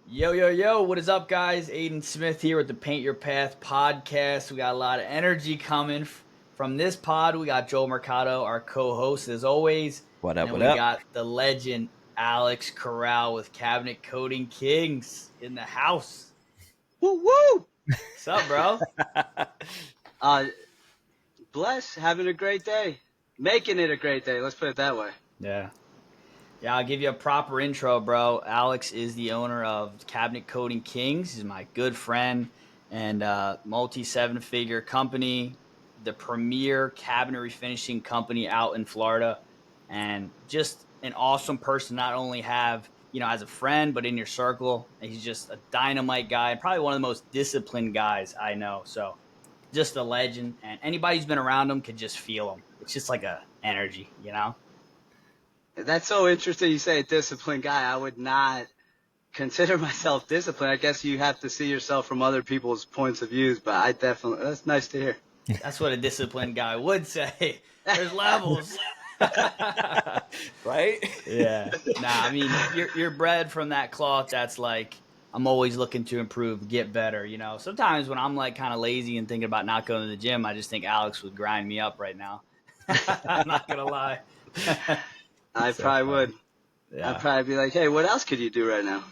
Yo, yo, yo, what is up, guys? Aiden Smith here with the Paint Your Path podcast. We got a lot of energy coming from this pod. We got Joel Mercado, our co host, as always. What And up? then What we up? got the legend, Alex Corral with Cabinet Coating Kings in the house. Woo woo! What's up, bro? Uh, Bless, having a great day, making it a great day. Let's put it that way. Yeah. Yeah, I'll give you a proper intro, bro. Alex is the owner of Cabinet Coating Kings. He's my good friend and multi-seven-figure company, the premier cabinet refinishing company out in Florida, and just an awesome person. Not only have as a friend, but in your circle, and he's just a dynamite guy and probably one of the most disciplined guys I know. So, just a legend, and anybody who's been around him could just feel him. It's just like a energy. That's so interesting. You say a disciplined guy. I would not consider myself disciplined. I guess you have to see yourself from other people's points of views, but I definitely, that's nice to hear. That's what a disciplined guy would say. There's levels. Right? Yeah. Nah, I mean, you're bred from that cloth that's like, I'm always looking to improve, get better, Sometimes when I'm like kind of lazy and thinking about not going to the gym, I just think Alex would grind me up right now. I'm not going to lie. I probably would. Yeah. I'd probably be like, hey, what else could you do right now?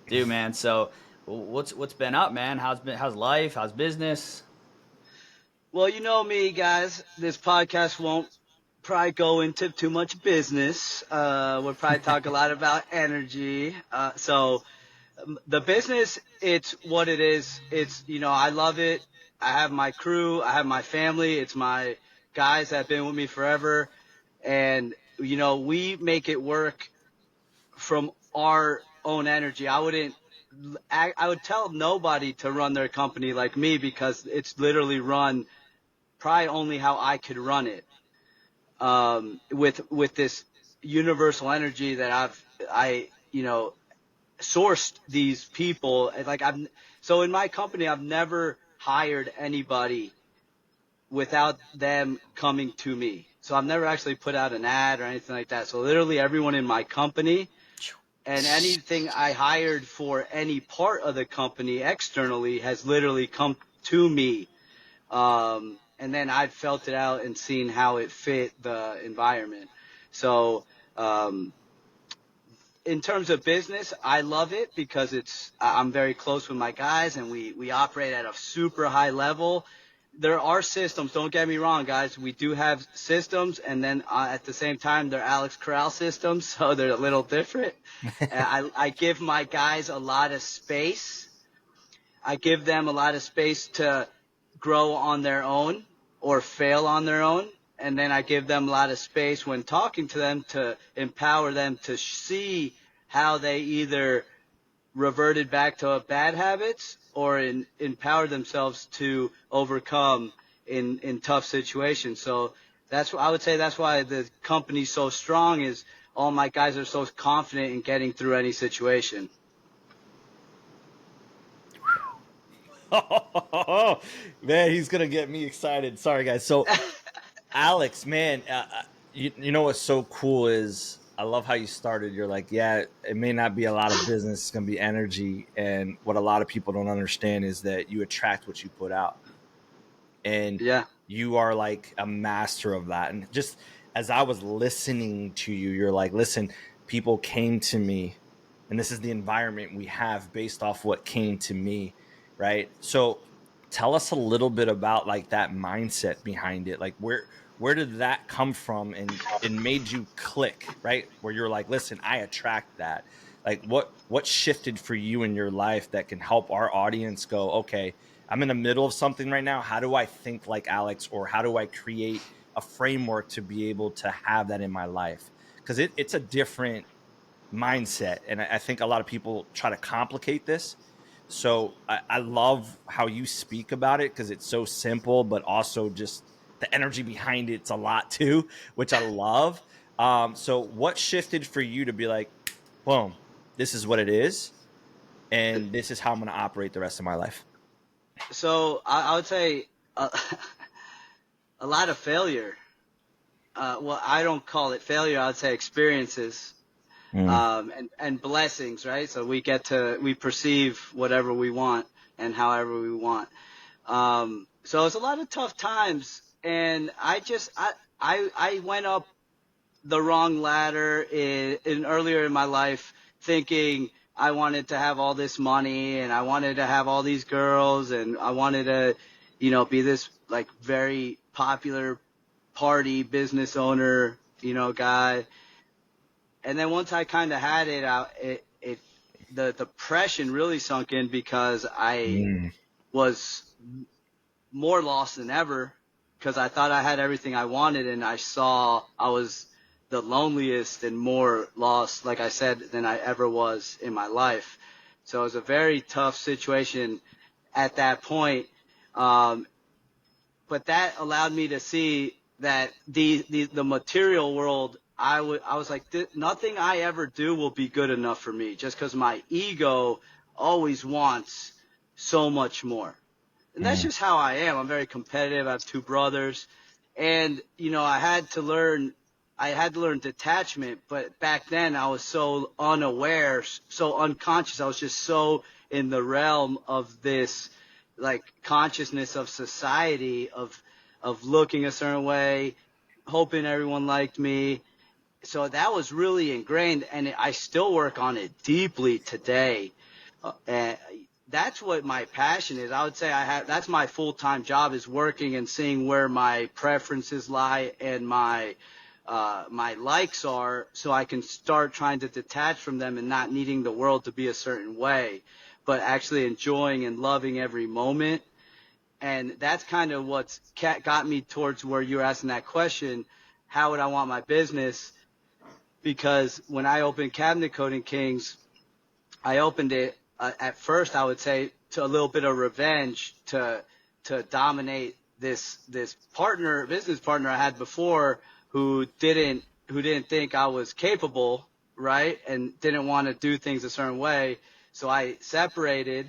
Dude, man. So what's been up, man? How's life? How's business? Well, you know me, guys. This podcast won't probably go into too much business. We'll probably talk a lot about energy. So the business, it's what it is. It's, I love it. I have my crew. I have my family. It's my guys that have been with me forever. And, we make it work from our own energy. I would tell nobody to run their company like me because it's literally run probably only how I could run it. With this universal energy that I sourced these people. So in my company, I've never hired anybody without them coming to me. So I've never actually put out an ad or anything like that. So literally everyone in my company and anything I hired for any part of the company externally has literally come to me. And then I've felt it out and seen how it fit the environment. So, in terms of business, I love it because I'm very close with my guys and we operate at a super high level. There are systems, don't get me wrong, guys. We do have systems, and then at the same time, they're Alex Corral systems, so they're a little different. I give my guys a lot of space. I give them a lot of space to grow on their own or fail on their own. And then I give them a lot of space when talking to them to empower them to see how they either reverted back to bad habits or empower themselves to overcome in tough situations. So I would say that's why the company's so strong is all my guys are so confident in getting through any situation. Man, he's gonna get me excited. Sorry, guys. So, Alex, man, you know what's so cool is I love how you started. You're like, yeah, it may not be a lot of business. It's gonna be energy, and what a lot of people don't understand is that you attract what you put out, and Yeah. you are like a master of that. And just as I was listening to you, you're like, listen, people came to me, and this is the environment we have based off what came to me. Right. So tell us a little bit about like that mindset behind it. Like where did that come from and it made you click, right? Where you're like, listen, I attract that. Like what shifted for you in your life that can help our audience go, okay, I'm in the middle of something right now. How do I think like Alex, or how do I create a framework to be able to have that in my life? Because it's a different mindset. And I think a lot of people try to complicate this. So I love how you speak about it because it's so simple, but also just the energy behind it's a lot too, which I love. So what shifted for you to be like, boom, this is what it is, and this is how I'm going to operate the rest of my life? So I would say a lot of failure. Well, I don't call it failure. I would say experiences. and blessings, right? So we perceive whatever we want and however we want. So it's a lot of tough times, and I went up the wrong ladder in earlier in my life, thinking I wanted to have all this money and I wanted to have all these girls and I wanted to, be this like very popular party business owner, guy. And then once I kind of had it out, the depression really sunk in because I was more lost than ever because I thought I had everything I wanted, and I saw I was the loneliest and more lost, like I said, than I ever was in my life. So it was a very tough situation at that point. But that allowed me to see that the material world, I was like, nothing I ever do will be good enough for me, just because my ego always wants so much more. And that's just how I am. I'm very competitive. I have two brothers. And, I had to learn detachment. But back then I was so unaware, so unconscious. I was just so in the realm of this, like, consciousness of society, of looking a certain way, hoping everyone liked me. So that was really ingrained. And I still work on it deeply today. And that's what my passion is. I would say that's my full-time job, is working and seeing where my preferences lie and my likes are, so I can start trying to detach from them and not needing the world to be a certain way, but actually enjoying and loving every moment. And that's kind of what's got me towards where you were asking that question, how would I want my business? Because when I opened Cabinet Coating Kings, I opened it at first, I would say, to a little bit of revenge to dominate this business partner I had before, who didn't think I was capable, right, and didn't want to do things a certain way. So I separated,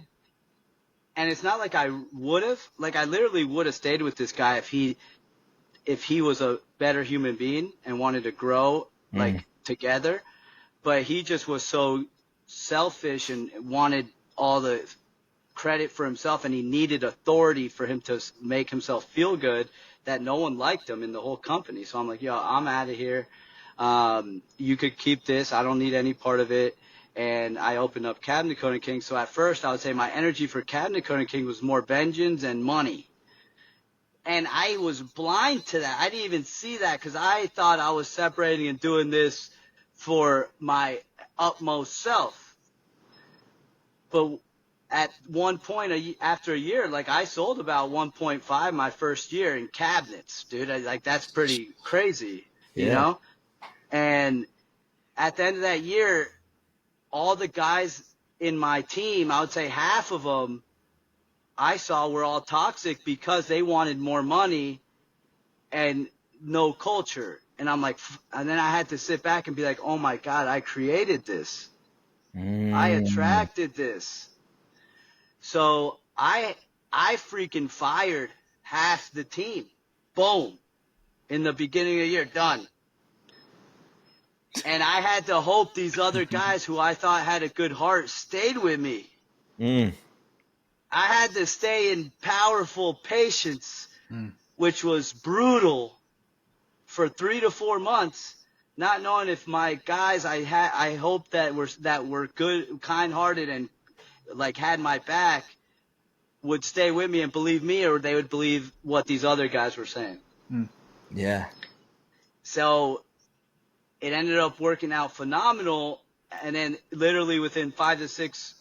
and it's not like I would have, like, I literally would have stayed with this guy if he was a better human being and wanted to grow like together, but he just was so selfish and wanted all the credit for himself, and he needed authority for him to make himself feel good, that no one liked him in the whole company. So I'm like, yo, I'm out of here. You could keep this. I don't need any part of it. And I opened up Cabinet Coating King. So at first I would say my energy for Cabinet Coating King was more vengeance and money. And I was blind to that. I didn't even see that because I thought I was separating and doing this for my utmost self. But at one point, after a year, like, I sold about 1.5 my first year in cabinets, dude. That's pretty crazy, you know? And at the end of that year, all the guys in my team, I would say half of them I saw were all toxic because they wanted more money and no culture. And I'm like, and then I had to sit back and be like, oh my God, I created this. I attracted this. So I freaking fired half the team. Boom. In the beginning of the year, done. And I had to hope these other guys who I thought had a good heart stayed with me. I had to stay in powerful patience, which was brutal, for 3 to 4 months, not knowing if my guys I hoped that were good, kind-hearted, and like had my back, would stay with me and believe me, or they would believe what these other guys were saying. Yeah. So it ended up working out phenomenal, and then literally within 5 to 6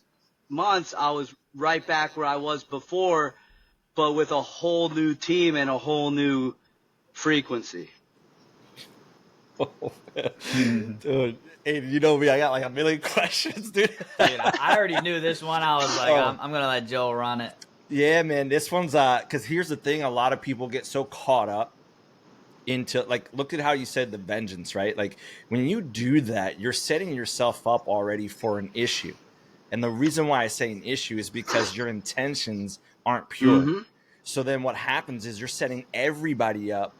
months, I was right back where I was before, but with a whole new team and a whole new frequency. Dude, hey, you know me, I got like a million questions, dude. Dude, I already knew this one. I was like, I'm gonna let Joe run it. Yeah, man, this one's because here's the thing: a lot of people get so caught up into, like, look at how you said the vengeance, right? Like, when you do that, you're setting yourself up already for an issue. And the reason why I say an issue is because your intentions aren't pure. So then what happens is you're setting everybody up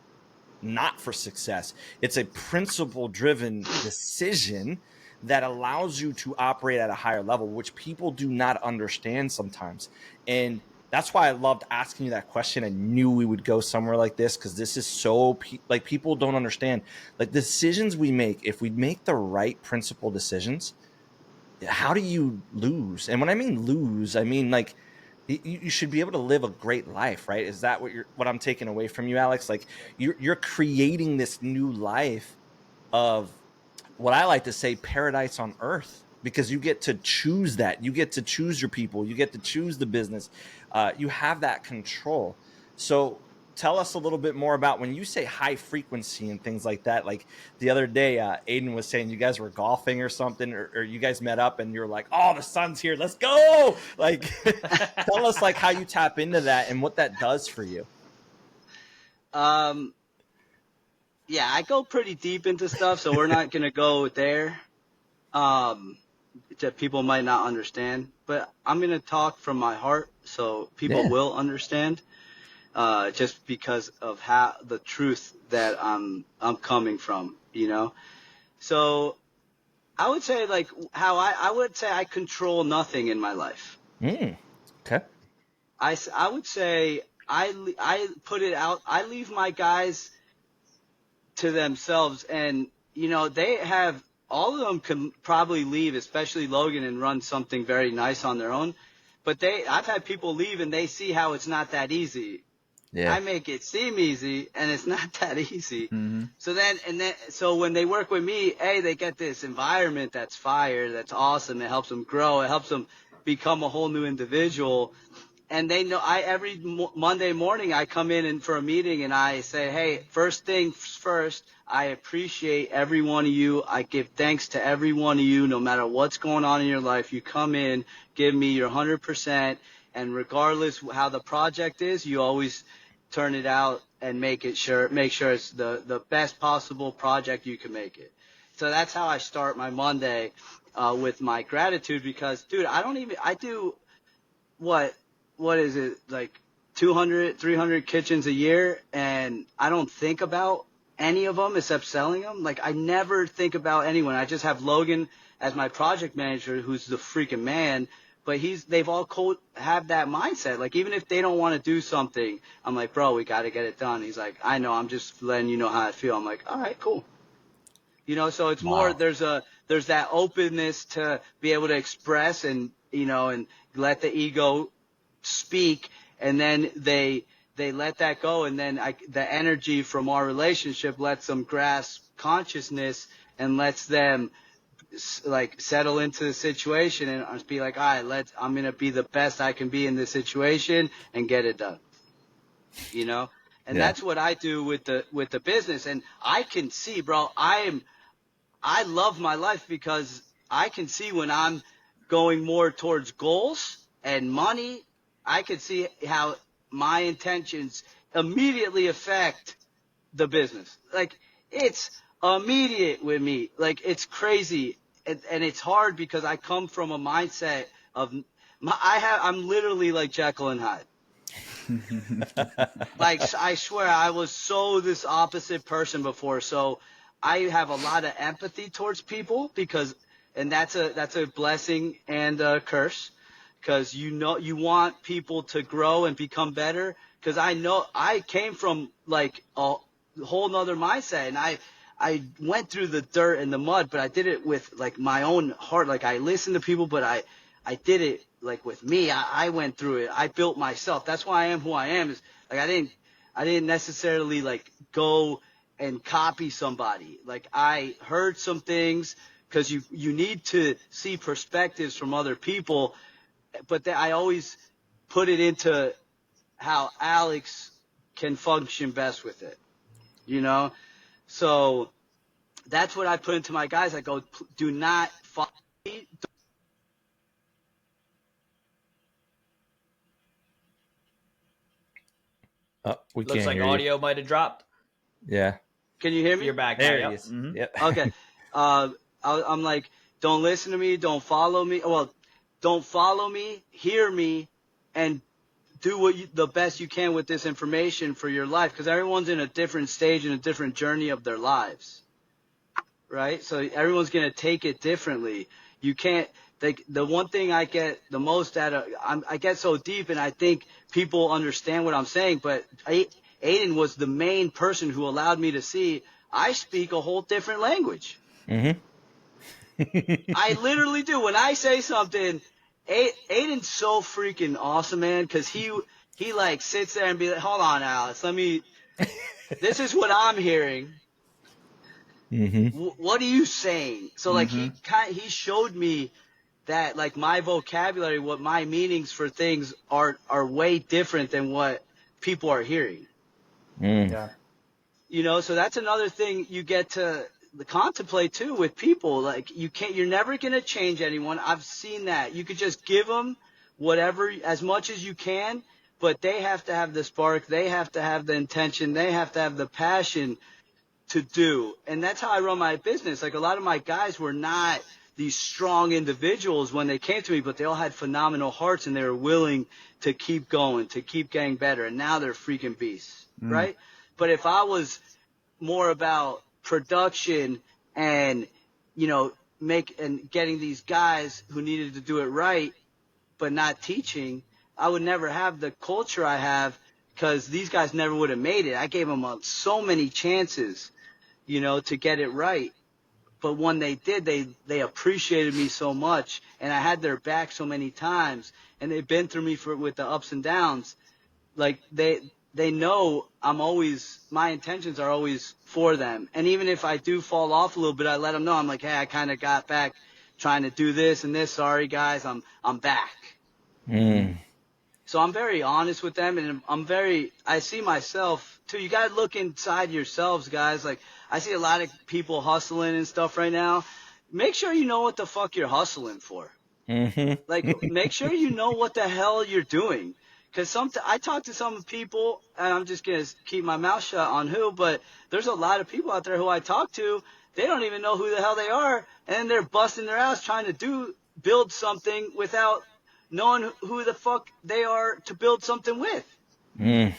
not for success. It's a principle-driven decision that allows you to operate at a higher level, which people do not understand sometimes. And that's why I loved asking you that question. I knew we would go somewhere like this, because this is so like, people don't understand, like, the decisions we make. If we make the right principle decisions, how do you lose? And when I mean lose, I mean, like, you should be able to live a great life, right? Is that what I'm taking away from you, Alex? Like, you're creating this new life of what I like to say, paradise on earth, because you get to choose that. You get to choose your people. You get to choose the business. You have that control. So tell us a little bit more about when you say high frequency and things like that. Like the other day, Aiden was saying you guys were golfing or something, or you guys met up and you're like, oh, the sun's here, let's go. Like, tell us like how you tap into that and what that does for you. Yeah, I go pretty deep into stuff, so we're not gonna go there. That people might not understand, but I'm gonna talk from my heart, so people will understand. Just because of how the truth that I'm coming from, you know. So I would say, like, how I would say I control nothing in my life. Okay. I would say I put it out. I leave my guys to themselves, and you know, they have, all of them can probably leave, especially Logan, and run something very nice on their own. But I've had people leave and they see how it's not that easy. Yeah. I make it seem easy, and it's not that easy. Mm-hmm. So when they work with me, they get this environment that's fire, that's awesome. It helps them grow. It helps them become a whole new individual. And they know, every Monday morning I come in for a meeting and I say, hey, first things first, I appreciate every one of you. I give thanks to every one of you, no matter what's going on in your life. You come in, give me your 100%, and regardless how the project is, you always turn it out and make sure it's the best possible project you can make it. So that's how I start my Monday with my gratitude, because, dude, I do what is it, like 200, 300 kitchens a year, and I don't think about any of them except selling them. Like, I never think about anyone. I just have Logan as my project manager, who's the freaking man. But they've all have that mindset. Like, even if they don't want to do something, I'm like, bro, we got to get it done. He's like, I know, I'm just letting you know how I feel. I'm like, all right, cool. You know, so it's more, there's that openness to be able to express and, you know, and let the ego speak, and then they let that go, and then the energy from our relationship lets them grasp consciousness and lets them like settle into the situation and be like, all right, I'm gonna be the best I can be in this situation and get it done, you know. And that's what I do with the business. And I can see, bro, I love my life, because I can see when I'm going more towards goals and money. I could see how my intentions immediately affect the business. Like, it's immediate with me. Like, it's crazy. And it's hard because I come from a mindset of I'm literally like Jekyll and Hyde. Like, I swear I was so this opposite person before. So I have a lot of empathy towards people, and that's a blessing and a curse, because you want people to grow and become better. Because I know I came from like a whole nother mindset, and I went through the dirt and the mud, but I did it with like my own heart. Like, I listened to people, but I did it like with me. I went through it. I built myself. That's why I am who I am. Is like, I didn't necessarily like go and copy somebody. Like, I heard some things, because you need to see perspectives from other people, but I always put it into how Alex can function best with it, you know? So that's what I put into my guys. I go, do not follow me. We Looks can't like hear audio might have dropped. you. Yeah. Can you hear me? You're back There now. he Yep. is. Mm-hmm. Yep. Okay. I'm like, don't listen to me. Don't follow me. Well, don't follow me. Hear me, and do the best you can with this information for your life, because everyone's in a different stage and a different journey of their lives, right? So everyone's going to take it differently. You can't, like, the one thing I get the most out of, I get so deep, and I think people understand what I'm saying, but Aiden was the main person who allowed me to see I speak a whole different language. Mm-hmm. I literally do. When I say something, Aiden's so freaking awesome, man, because he like sits there and be like, hold on, Alex, this is what I'm hearing. Mm-hmm. What are you saying? So like he showed me that like my vocabulary, what my meanings for things are way different than what people are hearing. Yeah. You know, so that's another thing you get to contemplate too with people. Like you're never going to change anyone. I've seen that. You could just give them whatever, as much as you can, but they have to have the spark. They have to have the intention. They have to have the passion to do. And that's how I run my business. Like a lot of my guys were not these strong individuals when they came to me, but they all had phenomenal hearts and they were willing to keep going, to keep getting better. And now they're freaking beasts, right? But if I was more about production and, you know, getting these guys who needed to do it right, but not teaching, I would never have the culture I have, because these guys never would have made it. I gave them so many chances, you know, to get it right. But when they did, they appreciated me so much, and I had their back so many times, and they've been through me with the ups and downs. Like they know my intentions are always for them. And even if I do fall off a little bit, I let them know. I'm like, hey, I kind of got back trying to do this and this. Sorry guys, I'm back. So I'm very honest with them, and I see myself too. You got to look inside yourselves, guys. Like I see a lot of people hustling and stuff right now. Make sure you know what the fuck you're hustling for. Like make sure you know what the hell you're doing. Because I talk to some people, and I'm just going to keep my mouth shut on who, but there's a lot of people out there who I talk to, they don't even know who the hell they are, and they're busting their ass trying to build something without knowing who the fuck they are to build something with. So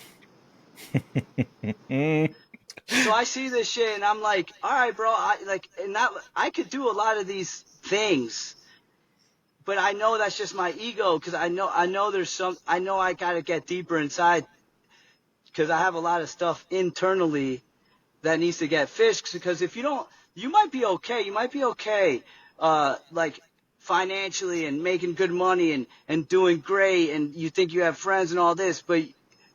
I see this shit, and I'm like, all right, bro, I could do a lot of these things. But I know that's just my ego, because I know I got to get deeper inside, because I have a lot of stuff internally that needs to get fixed. Because if you don't, you might be okay. You might be okay, like financially and making good money and doing great, and you think you have friends and all this, but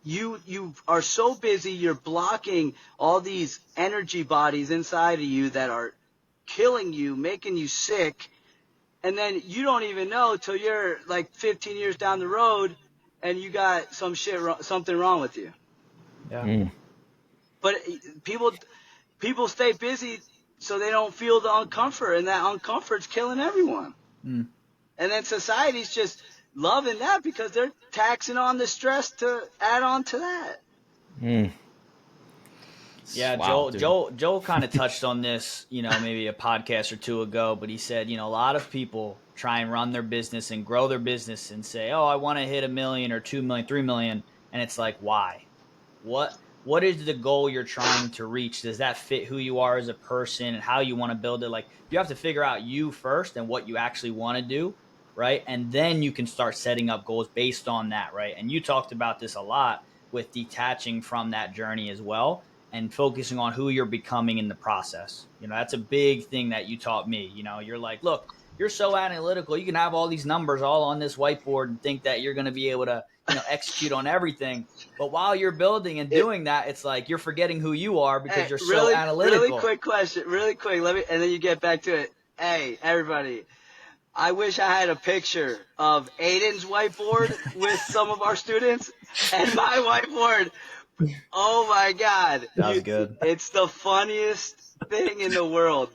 you are so busy, you're blocking all these energy bodies inside of you that are killing you, making you sick. And then you don't even know till you're like 15 years down the road, and you got something wrong with you. Yeah. But people stay busy so they don't feel the uncomfort, and that uncomfort's killing everyone. And then society's just loving that, because they're taxing on the stress to add on to that. Yeah, Wow, Joel kind of touched on this, you know, maybe a podcast or two ago, but he said, you know, a lot of people try and run their business and grow their business and say, oh, I want to hit 1 million or 2 million, 3 million. And it's like, why? What is the goal you're trying to reach? Does that fit who you are as a person and how you want to build it? Like, you have to figure out you first and what you actually want to do, right? And then you can start setting up goals based on that, right? And you talked about this a lot with detaching from that journey as well, and focusing on who you're becoming in the process. You know, that's a big thing that you taught me. You know, you're like, look, you're so analytical. You can have all these numbers all on this whiteboard and think that you're going to be able to, you know, execute on everything. But while you're building and doing that, it's like you're forgetting who you are because you're so analytical. Really quick question. Really quick. And then you get back to it. Hey, everybody. I wish I had a picture of Aiden's whiteboard with some of our students and my whiteboard. Oh my God. That was good. It's the funniest thing in the world.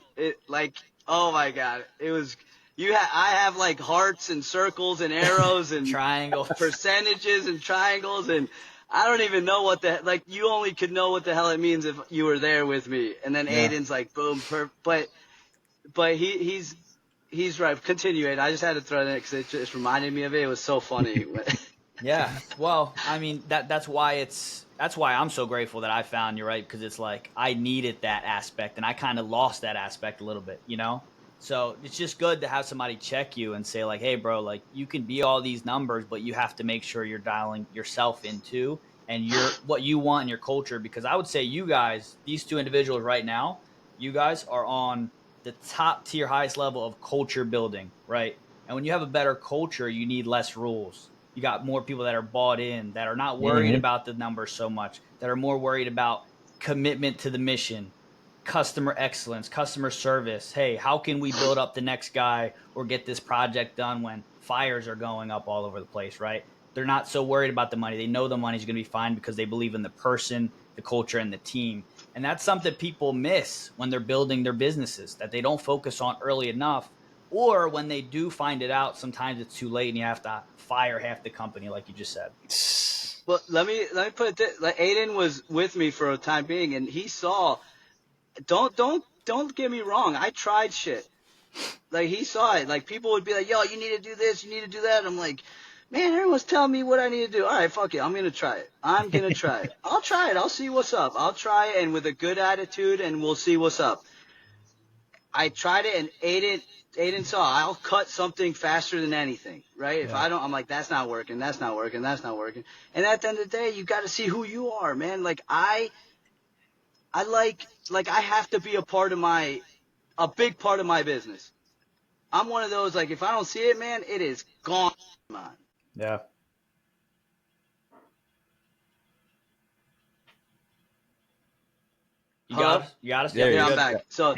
Oh my God. It was, I have like hearts and circles and arrows and triangles, percentages and triangles, and I don't even know you only could know what the hell it means if you were there with me. And then Aiden's like, boom, but he's right. Continue it. I just had to throw that in because it just reminded me of it. It was so funny. Yeah. Well, I mean, that's why it's that's why I'm so grateful that I found you, right? Because it's like I needed that aspect and I kind of lost that aspect a little bit, you know? So it's just good to have somebody check you and say, like, hey, bro, like you can be all these numbers, but you have to make sure you're dialing yourself in too and your what you want in your culture. Because I would say you guys, these two individuals right now, you guys are on the top tier, highest level of culture building, right? And when you have a better culture, you need less rules. You got more people that are bought in, that are not worried Mhm. about the numbers so much, that are more worried about commitment to the mission, customer excellence, customer service. Hey, how can we build up the next guy or get this project done when fires are going up all over the place, right? They're not so worried about the money. They know the money's going to be fine because they believe in the person, the culture, and the team. And that's something people miss when they're building their businesses that they don't focus on early enough. Or when they do find it out, sometimes it's too late and you have to fire half the company, like you just said. Well, let me put it this. Like Aiden was with me for a time being, and he saw. Don't get me wrong. I tried shit. Like he saw it. Like people would be like, "Yo, you need to do this. You need to do that." And I'm like, "Man, everyone's telling me what I need to do. All right, fuck it. I'm gonna try it. I'm gonna try it. I'll try it. I'll see what's up. I'll try it, and with a good attitude, and we'll see what's up." I tried it, and Aiden saw I'll cut something faster than anything, right? If Yeah. I don't, I'm like, that's not working, that's not working, that's not working. And at the end of the day, you got to see who you are, man. Like I like I have to be a big part of my business. I'm one of those like if I don't see it, man, it is gone. Man. Yeah. You got Hello? us? You got us? Yeah, Yep, you're you're Yeah, I'm good. good. Yeah. back. So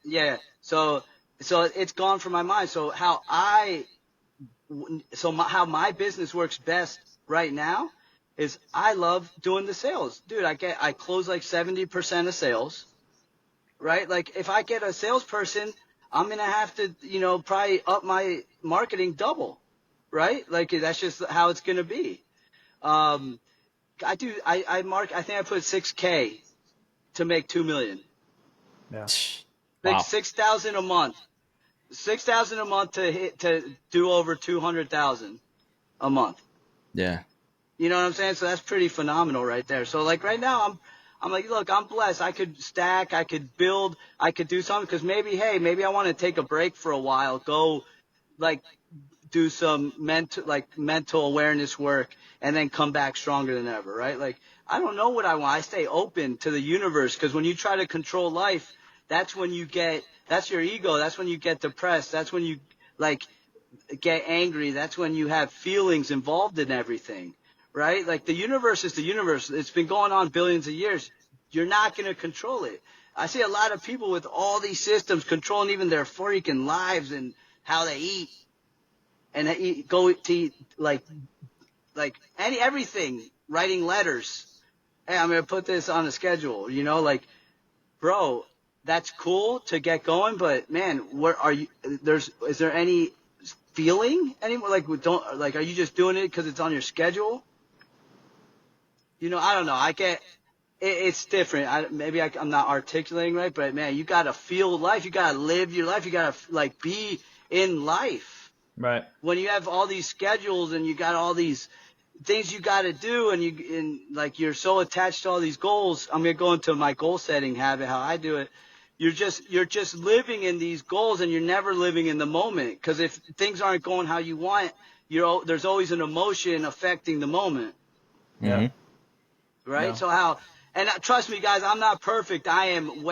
yeah. So it's gone from my mind. So how my business works best right now is I love doing the sales. Dude, I close like 70% of sales, right? Like if I get a salesperson, I'm going to have to, probably up my marketing double, right? Like that's just how it's going to be. Um, I think I put 6K to make 2 million. Yeah. Like Wow. 6,000 a month. 6,000 a month to do over 200,000 a month. Yeah. You know what I'm saying? So that's pretty phenomenal right there. So like right now I'm like, look, I'm blessed. I could stack, I could build, I could do something because maybe I want to take a break for a while, go like do some mental awareness work and then come back stronger than ever, right? Like I don't know what I want. I stay open to the universe because when you try to control life, that's your ego. That's when you get depressed. That's when you like get angry. That's when you have feelings involved in everything, right? Like the universe is the universe. It's been going on billions of years. You're not going to control it. I see a lot of people with all these systems controlling even their freaking lives and how they eat and go to eat like everything, writing letters. Hey, I'm going to put this on a schedule, like, bro, that's cool to get going, but man, where are you? Is there any feeling anymore? Like, are you just doing it because it's on your schedule? I don't know. It's different. I'm not articulating right, but man, you gotta feel life. You gotta live your life. You gotta like be in life. Right. When you have all these schedules and you got all these things you got to do and like you're so attached to all these goals. I'm going to go into my goal setting habit, how I do it. You're just living in these goals and you're never living in the moment because if things aren't going how you want, there's always an emotion affecting the moment, Yeah. Hmm. right? Yeah. And trust me guys, I'm not perfect. I'm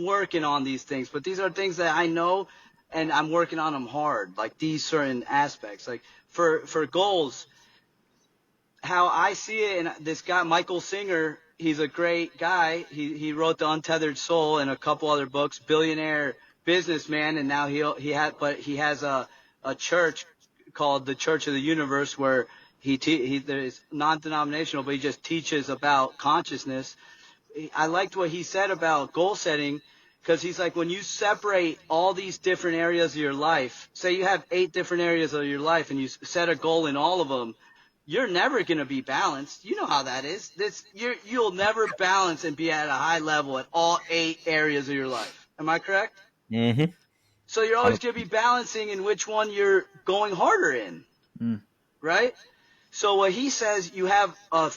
working on these things, but these are things that I know and I'm working on them hard, like these certain aspects, like for goals. How I see it, and this guy Michael Singer, he's a great guy. He wrote The Untethered Soul and a couple other books. Billionaire businessman, and now he has a church called the Church of the Universe where there's non-denominational, but he just teaches about consciousness. I liked what he said about goal setting because he's like when you separate all these different areas of your life. Say you have 8 different areas of your life and you set a goal in all of them you're never going to be balanced. You know how that is. You'll never balance and be at a high level at all 8 areas of your life. Am I correct? Hmm. So you're always going to be balancing in which one you're going harder in, Mm. right? So what he says, you have a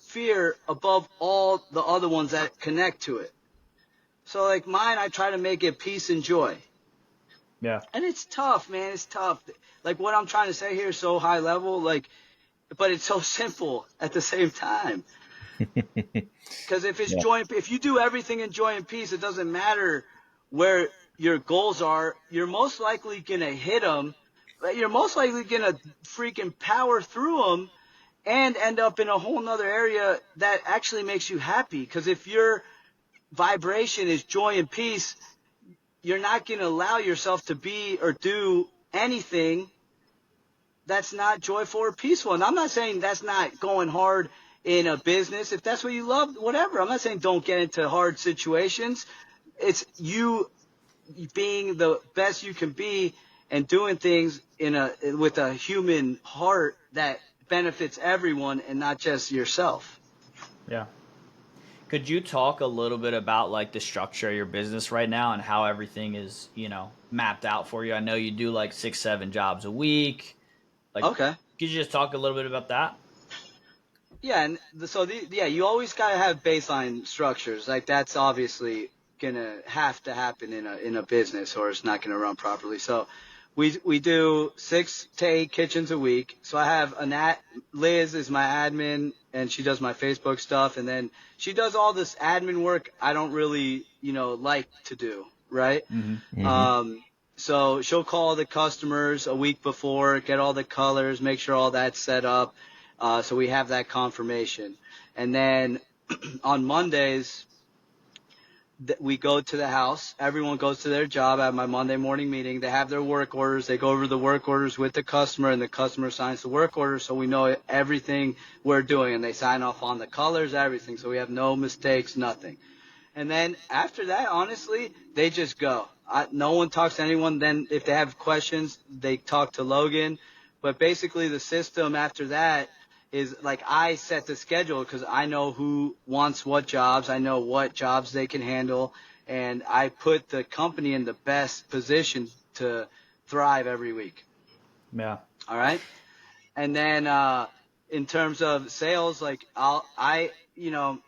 fear above all the other ones that connect to it. So like mine, I try to make it peace and joy. Yeah. And it's tough, man. It's tough. Like what I'm trying to say here is so high level, like, but it's so simple at the same time. Because if it's Yeah. joy, if you do everything in joy and peace, it doesn't matter where your goals are. You're most likely gonna hit them. But you're most likely gonna freaking power through them and end up in a whole nother area that actually makes you happy. Because if your vibration is joy and peace, you're not going to allow yourself to be or do anything that's not joyful or peaceful. And I'm not saying that's not going hard in a business. If that's what you love, whatever. I'm not saying don't get into hard situations. It's you being the best you can be and doing things with a human heart that benefits everyone and not just yourself. Yeah. Could you talk a little bit about like the structure of your business right now and how everything is, mapped out for you? I know you do like 6, 7 jobs a week. Like, Okay. could you just talk a little bit about that? Yeah, and you always gotta have baseline structures. Like that's obviously gonna have to happen in a business, or it's not gonna run properly. So, we do 6 to 8 kitchens a week. So I have Liz is my admin, and she does my Facebook stuff, and then she does all this admin work I don't really like to do, right? So she'll call the customers a week before, get all the colors, make sure all that's set up. So we have that confirmation. And then on Mondays, we go to the house. Everyone goes to their job at my Monday morning meeting. They have their work orders. They go over the work orders with the customer, and the customer signs the work order, so we know everything we're doing. And they sign off on the colors, everything, so we have no mistakes, nothing. And then after that, honestly, they just go. No one talks to anyone. Then if they have questions, they talk to Logan. But basically the system after that is like I set the schedule because I know who wants what jobs. I know what jobs they can handle. And I put the company in the best position to thrive every week. Yeah. All right. And then in terms of sales, like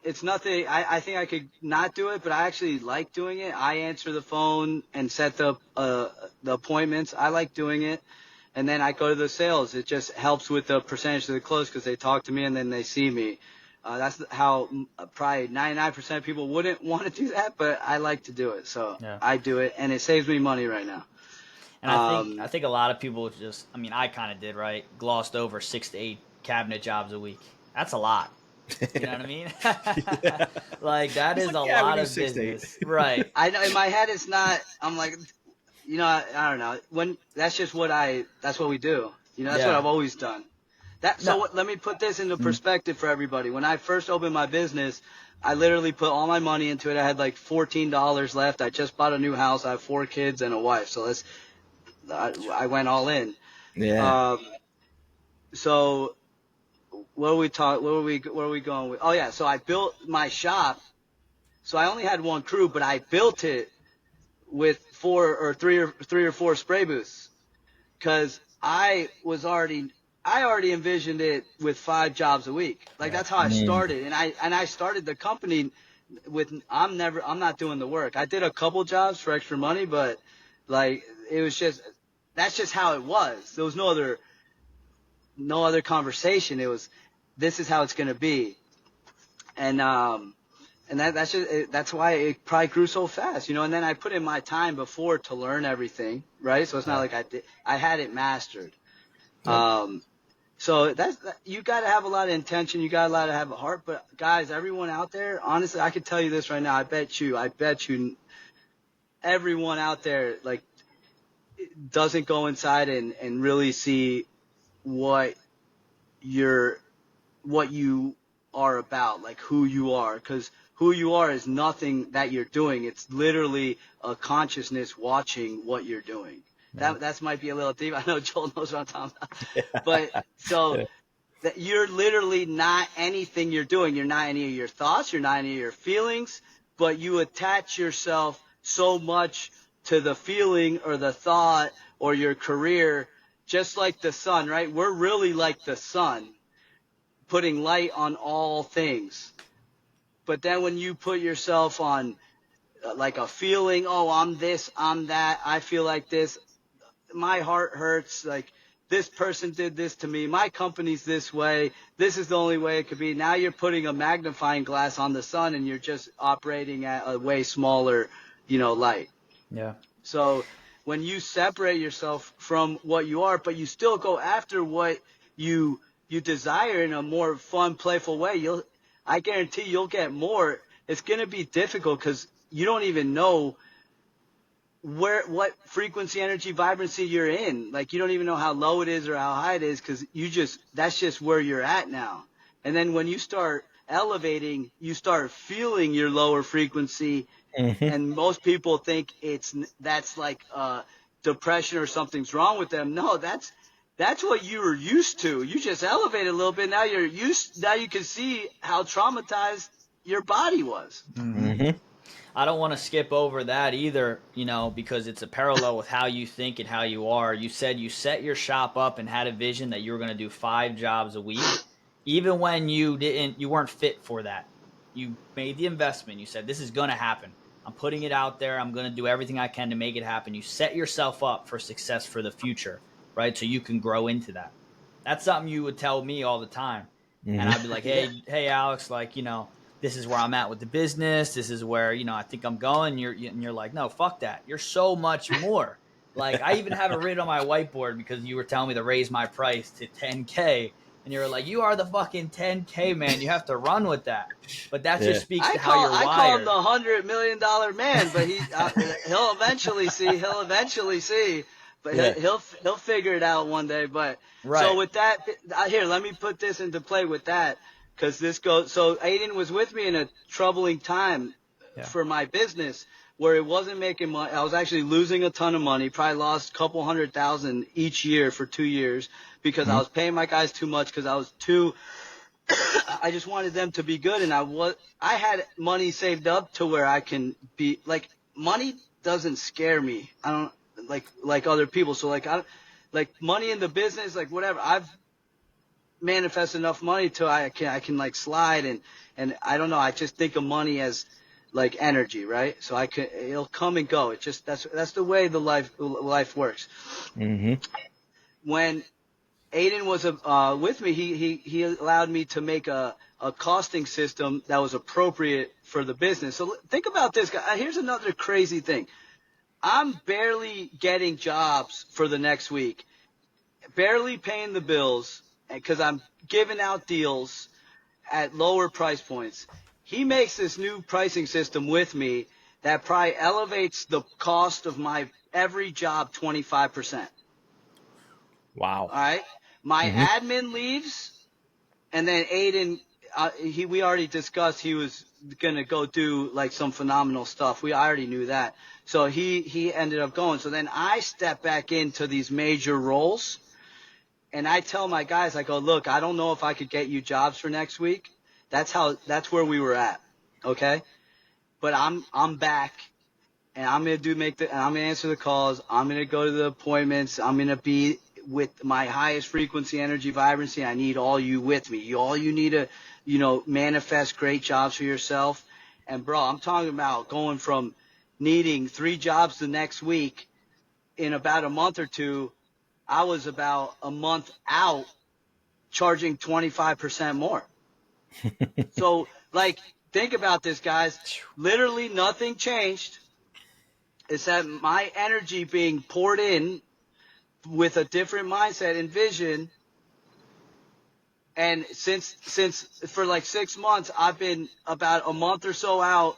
it's nothing. I think I could not do it, but I actually like doing it. I answer the phone and set the appointments. I like doing it. And then I go to the sales. It just helps with the percentage of the close because they talk to me and then they see me. That's how probably 99% of people wouldn't want to do that, but I like to do it. So Yeah. I do it, and it saves me money right now. And I think a lot of people just, I mean, I kind of did, right? Glossed over 6 to 8 cabinet jobs a week. That's a lot. You know what I mean? Yeah. Like that He's is like, a "Yeah, we lot do of 6 to 8." business, right? I know in my head it's not. I'm like, I don't know. When that's just that's what we do. That's what Yeah. I've always done. No. Let me put this into perspective for everybody. When I first opened my business, I literally put all my money into it. I had like $14 left. I just bought a new house. I have 4 kids and a wife. So I went all in. Yeah. So where are we going with? Oh yeah. So I built my shop. So I only had 1 crew, but I built it with 3 or 4 spray booths. Cause I already envisioned it with 5 jobs a week. Like that's how I started. And I started the company with, I'm not doing the work. I did a couple jobs for extra money, but like, that's just how it was. There was no other conversation. It was, this is how it's going to be. And that's why it probably grew so fast, and then I put in my time before to learn everything, right? So it's not like I had it mastered. So you got to have a lot of intention. You got to have a heart, but guys, everyone out there, honestly, I can tell you this right now. I bet you everyone out there, like, doesn't go inside and really see what you are about, like who you are, because who you are is nothing that you're doing. It's literally a consciousness watching what you're doing. That might be a little deep. I know Joel knows what I'm talking about. But so that you're literally not anything you're doing. You're not any of your thoughts. You're not any of your feelings, but you attach yourself so much to the feeling or the thought or your career, just like the sun, right? We're really like the sun. putting light on all things. But then when you put yourself on like a feeling, oh, I'm this, I'm that, I feel like this, my heart hurts, like this person did this to me, my company's this way, this is the only way it could be. Now you're putting a magnifying glass on the sun and you're just operating at a way smaller, light. Yeah. So when you separate yourself from what you are, but you still go after what you desire in a more fun, playful way, I guarantee you'll get more. It's going to be difficult because you don't even know what frequency, energy, vibrancy you're in. Like, you don't even know how low it is or how high it is because that's just where you're at now. And then when you start elevating, you start feeling your lower frequency. Mm-hmm. And most people think that's like depression or something's wrong with them. No, that's what you were used to. You just elevated a little bit. Now now you can see how traumatized your body was. Mm-hmm. I don't want to skip over that either, because it's a parallel with how you think and how you are. You said you set your shop up and had a vision that you were going to do 5 jobs a week, even when you weren't fit for that. You made the investment. You said, this is going to happen. I'm putting it out there. I'm going to do everything I can to make it happen. You set yourself up for success for the future, right? So you can grow into that. That's something you would tell me all the time. Mm-hmm. And I'd be like, hey, Alex, like, this is where I'm at with the business. This is where, I think I'm going. You're like, no, fuck that. You're so much more. Like, I even have it written on my whiteboard because you were telling me to raise my price to 10K. And you were like, you are the fucking 10K man. You have to run with that. But that just speaks to how you're wired. I call him the $100 million man, but he'll eventually see. But he'll figure it out one day. But right. So with that, here, let me put this into play with that. Because so Aiden was with me in a troubling time for my business where it wasn't making money. I was actually losing a ton of money, probably lost a couple $100,000 each year for 2 years because I was paying my guys too much because I just wanted them to be good. And I had money saved up to where I can be like, money doesn't scare me. I don't like other people. So like money in the business, like whatever, I've manifest enough money till I can like slide and I don't know, I just think of money as like energy, right? So it'll come and go. It just that's the way the life works. Mm-hmm. When Aiden was with me, he allowed me to make a costing system that was appropriate for the business. So think about this, guy. Here's another crazy thing. I'm barely getting jobs for the next week, barely paying the bills, because I'm giving out deals at lower price points. He makes this new pricing system with me that probably elevates the cost of my every job 25%. Wow. All right. My admin leaves, and then Aiden, we already discussed he was going to go do like some phenomenal stuff. I already knew that. So he ended up going. So then I step back into these major roles. And I tell my guys, I go, look, I don't know if I could get you jobs for next week. That's where we were at. Okay. But I'm back and I'm going to I'm going to answer the calls. I'm going to go to the appointments. I'm going to be with my highest frequency, energy, vibrancy. I need all you with me. All you need to, manifest great jobs for yourself. And bro, I'm talking about going from needing 3 jobs the next week in about a month or two. I was about a month out charging 25% more. So, like, think about this, guys. Literally nothing changed except my energy being poured in with a different mindset and vision. And since for like 6 months, I've been about a month or so out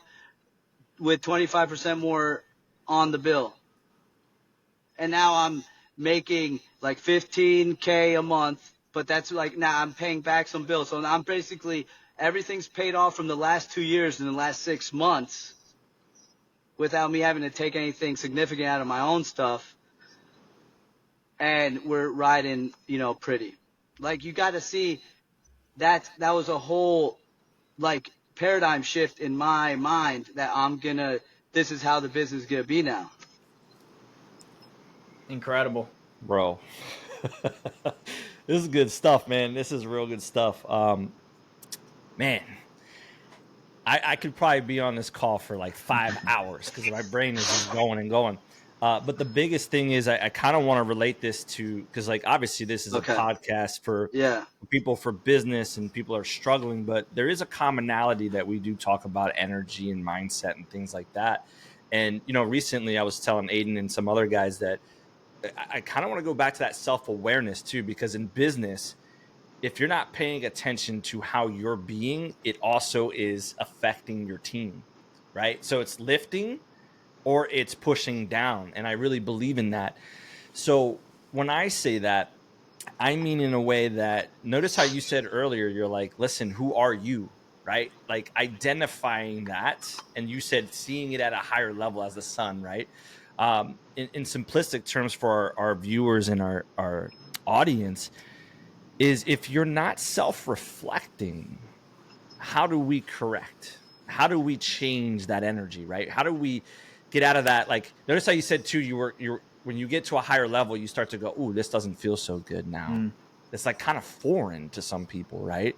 with 25% more on the bill. And now I'm making like 15K a month, but that's like now I'm paying back some bills. So I'm basically, everything's paid off from the last 2 years in the last 6 months without me having to take anything significant out of my own stuff. And we're riding, pretty. Like, you got to see that was a whole like paradigm shift in my mind that this is how the business is going to be now. Incredible. Bro. This is good stuff, man. This is real good stuff. Man, I could probably be on this call for like 5 hours because my brain is just going and going. But the biggest thing is I kind of want to relate this to, because like obviously this is a Okay. podcast for Yeah. people for business and people are struggling, but there is a commonality that we do talk about energy and mindset and things like that. And recently I was telling Aiden and some other guys that I kind of want to go back to that self-awareness too, because in business, if you're not paying attention to how you're being, it also is affecting your team, right? So it's lifting or it's pushing down. And I really believe in that. So when I say that, I mean in a way that, notice how you said earlier, you're like, listen, who are you? Right? Like identifying that. And you said seeing it at a higher level as the sun, right? In simplistic terms for our viewers and our audience, is if you're not self-reflecting, how do we correct? How do we change that energy, right? How do we get out of that? Like, notice how you said too, you're when you get to a higher level, you start to go, "Ooh, this doesn't feel so good now." It's like kind of foreign to some people, right?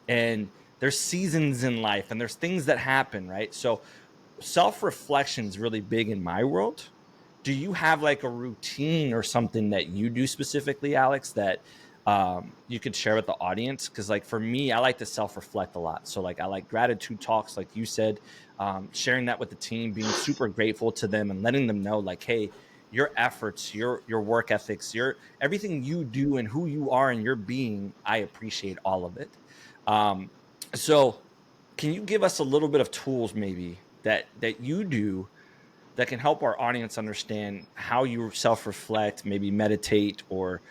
And there's seasons in life and there's things that happen, right? So self-reflection is really big in my world. Do you have like a routine or something that you do specifically, Alex, that you could share with the audience? Because like for me, I like to self-reflect a lot. So like I like gratitude talks, like you said, sharing that with the team, being super grateful to them and letting them know like, hey, your efforts, your work ethics, your everything you do and who you are and your being, I appreciate all of it. So can you give us a little bit of tools maybe that you do that can help our audience understand how you self-reflect, maybe meditate, or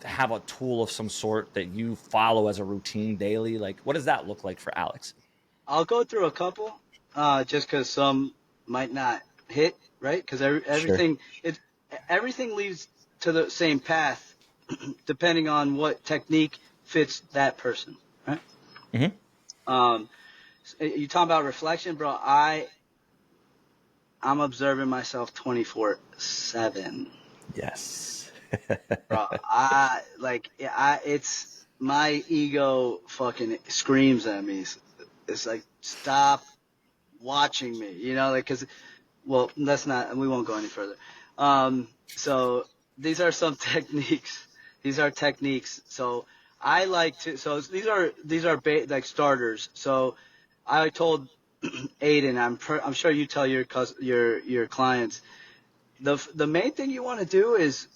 have a tool of some sort that you follow as a routine daily? Like, what does that look like for Alex? I'll go through a couple, just because some might not hit, right? Because Sure. everything leads to the same path, depending on what technique fits that person, right? Mm-hmm. Um, you talking about reflection, bro? I'm observing myself 24/7, Yes. bro. It's my ego fucking screams at me. It's like, stop watching me, like, cause, well, we won't go any further. So these are some techniques. These are techniques. So I like to, so these are like starters. So I told Aiden, I'm sure you tell your clients, the main thing you want to do is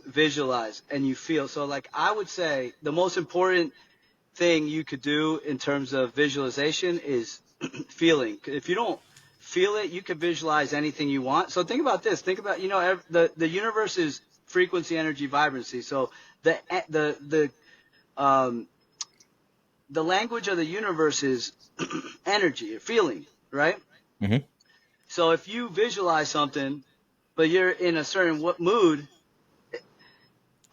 visualize and you feel. So like I would say the most important thing you could do in terms of visualization is feeling. If you don't feel it, you can visualize anything you want. So think about this. Think about, the universe is frequency, energy, vibrancy. So um, the language of the universe is energy, feeling, right? Mm-hmm. So if you visualize something, but you're in a certain mood,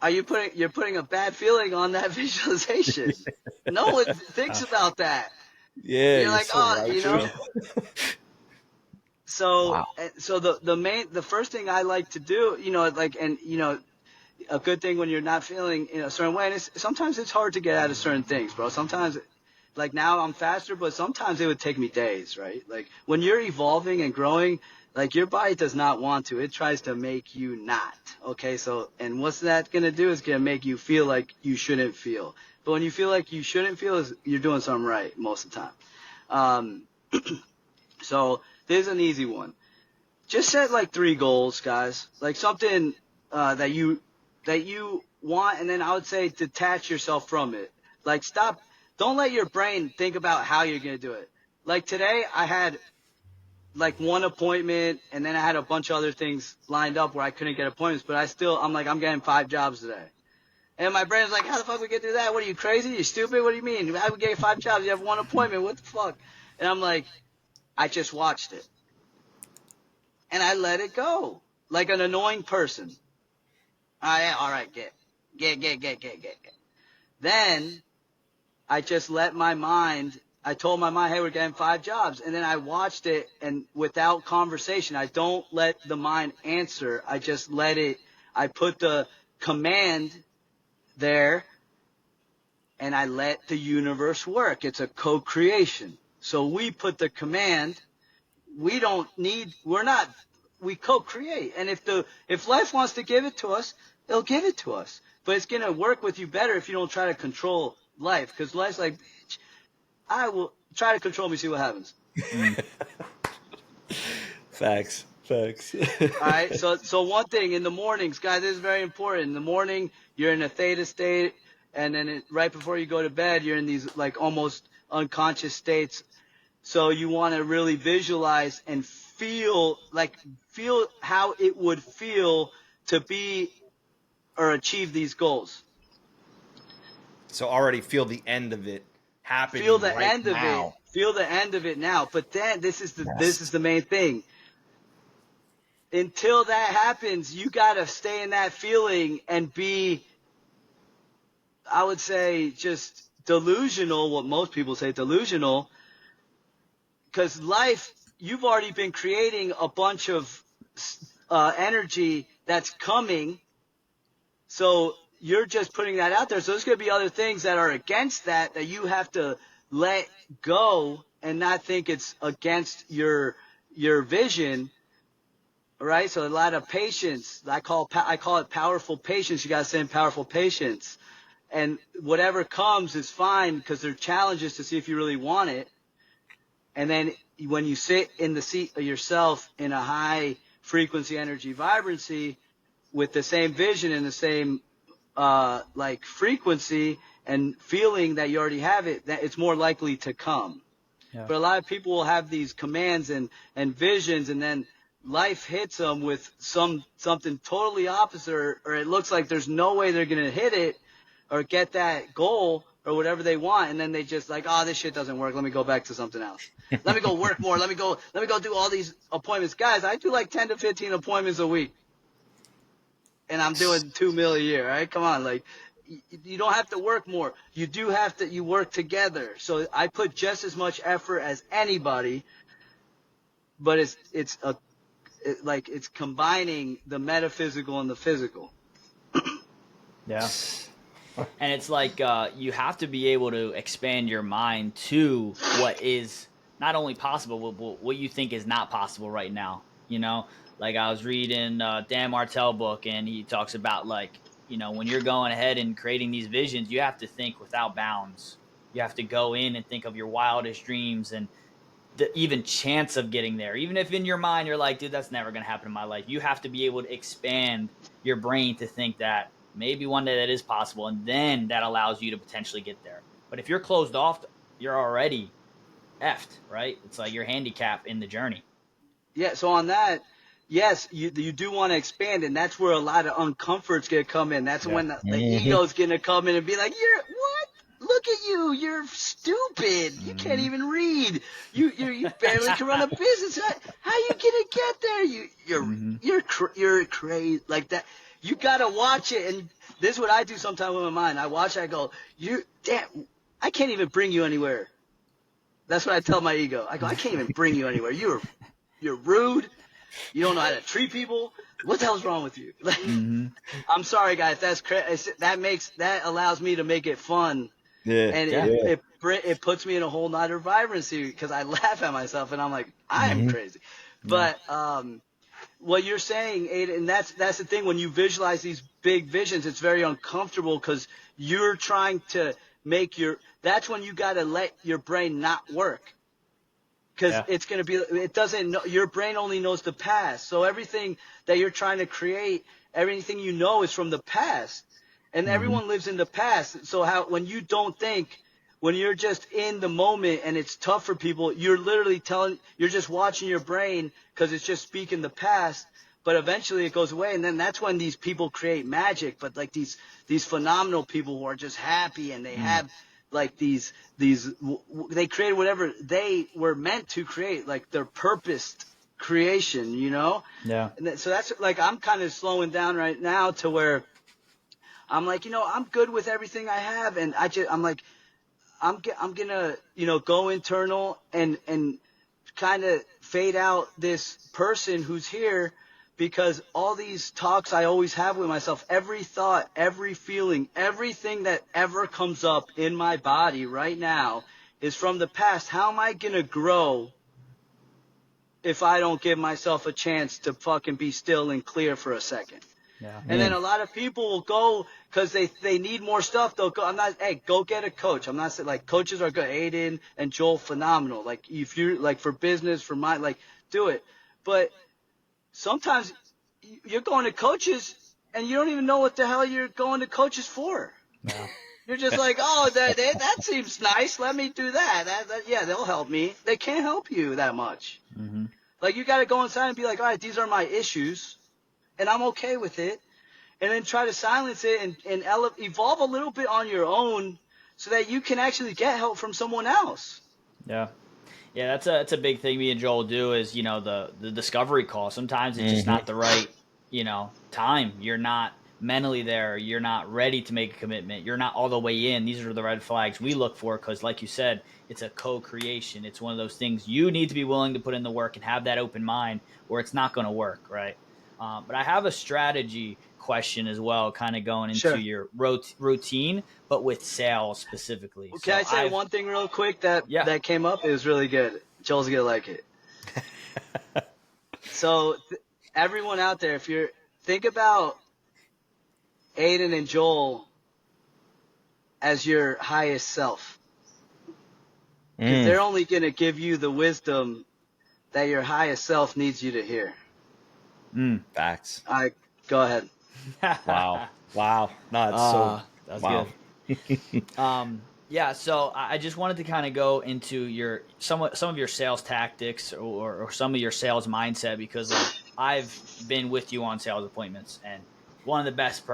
you're putting a bad feeling on that visualization. No one thinks about that. Yeah, You're you're like, so right, bro. So, Wow. so the first thing I like to do, a good thing when you're not feeling in a certain way, and sometimes it's hard to get out of certain things, bro. Sometimes, like now I'm faster, but sometimes it would take me days, right? Like when you're evolving and growing, like your body does not want to. It tries to make you not. Okay. So, and what's that going to do is going to make you feel like you shouldn't feel. But when you feel like you shouldn't feel, you're doing something right most of the time. So there's an easy one. Just set like 3 goals, guys. Like something that you want, and then I would say detach yourself from it. Like stop. Don't let your brain think about how you're gonna do it. Like today, I had like one appointment, and then I had a bunch of other things lined up where I couldn't get appointments. But I'm like, I'm getting 5 jobs today. And my brain's like, how the fuck we get do that? What are you, crazy? You stupid? What do you mean? How we get 5 jobs? You have one appointment. What the fuck? And I'm like, I just watched it. And I let it go. Like an annoying person. Yeah, all right, get. Then I just I told my mind, hey, we're getting 5 jobs. And then I watched it, and without conversation, I don't let the mind answer. I just I put the command there, and I let the universe work. It's a co-creation. So we put the command. We co-create. And if life wants to give it to us, it'll give it to us. But it's going to work with you better if you don't try to control life. Because life's like, bitch, I will try to control me, see what happens. Facts. All right. So one thing in the mornings, guys, this is very important. In the morning, you're in a theta state. And then right before you go to bed, you're in these like almost unconscious states. So you want to really visualize and feel how it would feel to be or achieve these goals. So already feel the end of it happening. Feel the right end now. of it. Feel the end of it now. But then this is the main thing. Until that happens, you got to stay in that feeling and be, I would say, just delusional, what most people say, delusional. Because life, you've already been creating a bunch of energy that's coming. So you're just putting that out there. So there's going to be other things that are against that you have to let go and not think it's against your vision. Right? So a lot of patience. I call it powerful patience. You got to send powerful patience. And whatever comes is fine because they're challenges to see if you really want it. And then when you sit in the seat of yourself in a high frequency energy vibrancy with the same vision and the same like frequency and feeling that you already have it, that it's more likely to come. Yeah. But a lot of people will have these commands and visions, and then life hits them with something totally opposite, or it looks like there's no way they're going to hit it or get that goal or whatever they want, and then they just like, oh, this shit doesn't work. Let me go back to something else. Let me go work more. Let me go do all these appointments. Guys, I do like 10 to 15 appointments a week, and I'm doing $2 million a year. Right? Come on, like you don't have to work more. You do have to. You work together. So I put just as much effort as anybody, but it's combining the metaphysical and the physical. Yeah. And it's like you have to be able to expand your mind to what is not only possible, but what you think is not possible right now. You know, like I was reading Dan Martell book, and he talks about like, you know, when you're going ahead and creating these visions, you have to think without bounds. You have to go in and think of your wildest dreams and the even chance of getting there. Even if in your mind you're like, dude, that's never going to happen in my life. You have to be able to expand your brain to think that maybe one day that is possible, and then that allows you to potentially get there. But if you're closed off, you're already effed, right? It's like you're handicapped in the journey. Yeah, so on that, yes, you do want to expand, and that's where a lot of uncomfort's going to come in. That's when the ego's going to come in and be like, what? Look at you. You're stupid. You can't even read. You barely can run a business. How you going to get there? You're crazy like that. You got to watch it. And this is what I do sometimes with my mind. I watch it. I go, damn, I can't even bring you anywhere. That's what I tell my ego. I go, I can't even bring you anywhere. You're rude. You don't know how to treat people. What the hell's wrong with you? I'm sorry, guys. That's that allows me to make it fun. Yeah. And it puts me in a whole nother vibrancy because I laugh at myself and I'm like, I am crazy. But what you're saying, Aiden, and that's the thing. When you visualize these big visions, it's very uncomfortable because you're trying to make that's when you got to let your brain not work. Because it's going to be, it doesn't know, your brain only knows the past. So everything that you're trying to create, everything you know is from the past. And everyone lives in the past. So when you don't think, when you're just in the moment and it's tough for people, you're literally you're just watching your brain because it's just speaking the past. But eventually it goes away. And then that's when these people create magic. But like these phenomenal people who are just happy and they have like they created whatever they were meant to create, like their purposed creation, you know? Yeah. And so that's like, I'm kind of slowing down right now to where I'm like, I'm good with everything I have. And I'm like, I'm going to, go internal and kind of fade out this person who's here because all these talks I always have with myself, every thought, every feeling, everything that ever comes up in my body right now is from the past. How am I going to grow if I don't give myself a chance to fucking be still and clear for a second? Yeah. And then a lot of people will go because they need more stuff. They'll go. Hey, go get a coach. I'm not saying, like, coaches are good. Aiden and Joel, phenomenal. Like, if you're, like, for business, for my, like, do it. But sometimes you're going to coaches and you don't even know what the hell you're going to coaches for. Yeah. You're just like, oh, that seems nice. Let me do that. Yeah, they'll help me. They can't help you that much. Mm-hmm. Like, you got to go inside and be like, all right, these are my issues, and I'm okay with it. And then try to silence it and evolve a little bit on your own so that you can actually get help from someone else. Yeah. Yeah, that's a big thing me and Joel do is, you know, the discovery call. Sometimes it's just not the right, you know, time. You're not mentally there. You're not ready to make a commitment. You're not all the way in. These are the red flags we look for because, like you said, it's a co-creation. It's one of those things you need to be willing to put in the work and have that open mind or it's not going to work, right? But I have a strategy question as well, kind of going into your routine, but with sales specifically. Well, can I say one thing real quick that came up? It was really good. Joel's going to like it. So everyone out there, if you're think about Aiden and Joel as your highest self. Because they're only going to give you the wisdom that your highest self needs you to hear. Facts. All right, go ahead. Wow. No, that's wow. Good. Yeah, so I just wanted to kind of go into some of your sales tactics or some of your sales mindset because I've been with you on sales appointments and one of the best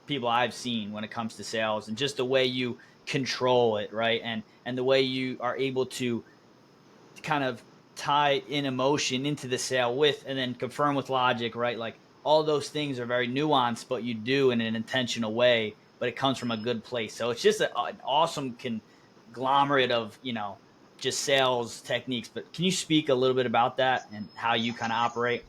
people I've seen when it comes to sales and just the way you control it, right? And the way you are able to kind of tie in emotion into the sale with and then confirm with logic, right? Like all those things are very nuanced, but you do in an intentional way, but it comes from a good place. So it's just an awesome conglomerate of, you know, just sales techniques. But can you speak a little bit about that and how you kind of operate?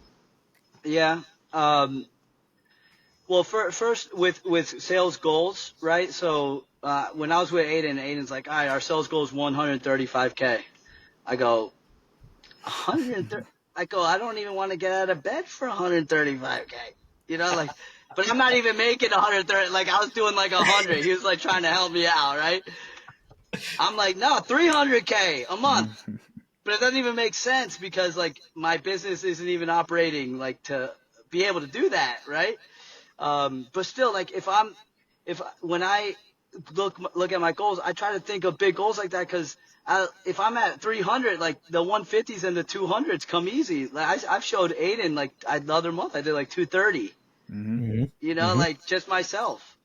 Yeah. Well, first with sales goals, right? So when I was with Aiden's like, all right, our sales goal is 135K. I go, 130. I go, I don't even want to get out of bed for 135K. You know, like, but I'm not even making 130. Like, I was doing like 100. He was like trying to help me out, right? I'm like, no, 300K a month. But it doesn't even make sense because like my business isn't even operating like to be able to do that, right? But still, like when I look at my goals, I try to think of big goals like that because if I'm at 300, like the 150s and the 200s come easy. Like I've showed Aiden like the other month I did like 230. You know, like just myself.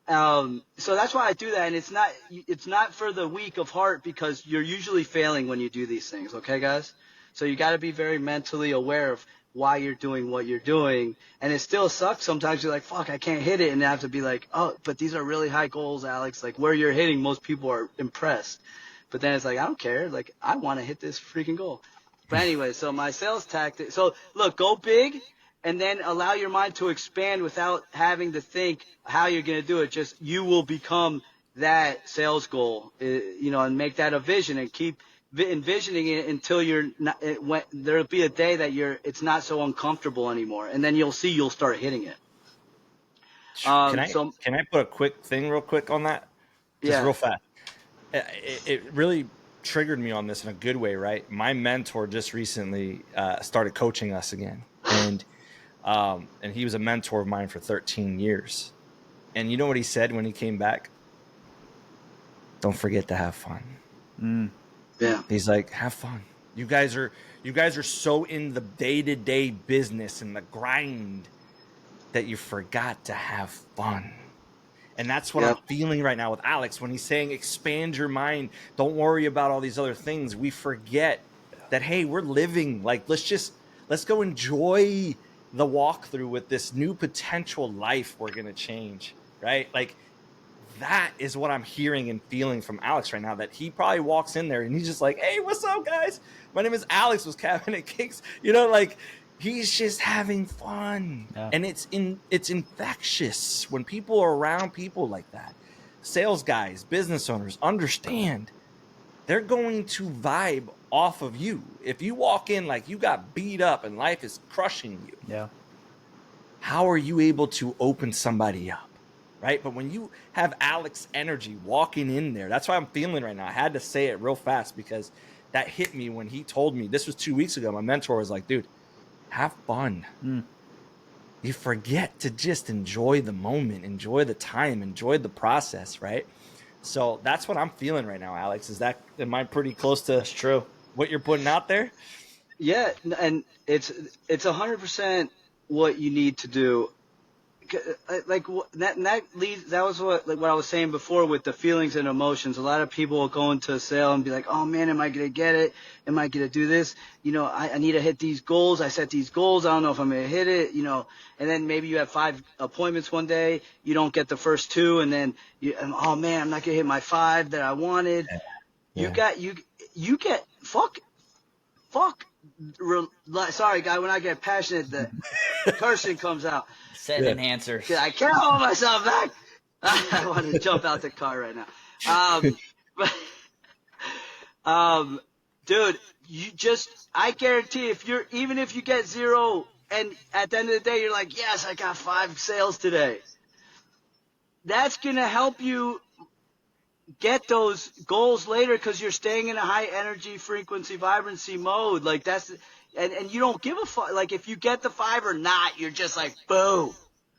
So that's why I do that, and it's not for the weak of heart because you're usually failing when you do these things. Okay, guys. So you got to be very mentally aware of why you're doing what you're doing, and it still sucks sometimes. You're like, fuck, I can't hit it, and you have to be like, oh, but these are really high goals, Alex. Like where you're hitting, most people are impressed. But then it's like, I don't care. Like, I want to hit this freaking goal. But anyway, so my sales tactic. So look, go big and then allow your mind to expand without having to think how you're going to do it. Just you will become that sales goal, you know, and make that a vision and keep envisioning it until you're not, there'll be a day that it's not so uncomfortable anymore. And then you'll start hitting it. Can I put a quick thing real quick on that? Just real fast. It really triggered me on this in a good way, right? My mentor just recently started coaching us again, and he was a mentor of mine for 13 years. And you know what he said when he came back? Don't forget to have fun. Yeah. He's like, have fun. You guys are so in the day-to-day business and the grind that you forgot to have fun. And that's what I'm feeling right now with Alex when he's saying expand your mind. Don't worry about all these other things. We forget that, hey, we're living. Like, let's go enjoy the walkthrough with this new potential life we're going to change, right? Like, that is what I'm hearing and feeling from Alex right now, that he probably walks in there and he's just like, hey, what's up, guys? My name is Alex with Cabinet Kings. You know, like, He's just having fun. Yeah. And it's infectious when people are around people like that. Sales guys, business owners understand they're going to vibe off of you. If you walk in like you got beat up and life is crushing you, Yeah. how are you able to open somebody up? Right? But when you have Alex energy walking in there, that's what I'm feeling right now. I had to say it real fast because that hit me when he told me, this was 2 weeks ago. My mentor was like, dude, have fun. You forget to just enjoy the moment, enjoy the time, enjoy the process, right? So that's what I'm feeling right now, Alex. Am I pretty close to That's true. what you're putting out there? Yeah, and it's 100% what you need to do. Like that leads. That was what I was saying before with the feelings and emotions. A lot of people will go into a sale and be like, "Oh man, am I gonna get it? Am I gonna do this? You know, I need to hit these goals. I set these goals. I don't know if I'm gonna hit it. You know." And then maybe you have 5 appointments one day. You don't get the first 2, and then oh man, I'm not gonna hit my 5 that I wanted. Yeah. You get fuck. Sorry, guy. When I get passionate, the cursing comes out. Set enhancer. I can't hold myself back. I want to jump out the car right now. Dude, I guarantee even if you get 0 and at the end of the day, you're like, yes, I got 5 sales today. That's going to help you get those goals later because you're staying in a high energy, frequency, vibrancy mode. Like and you don't give a fuck. Like if you get the 5 or not, you're just like, boom.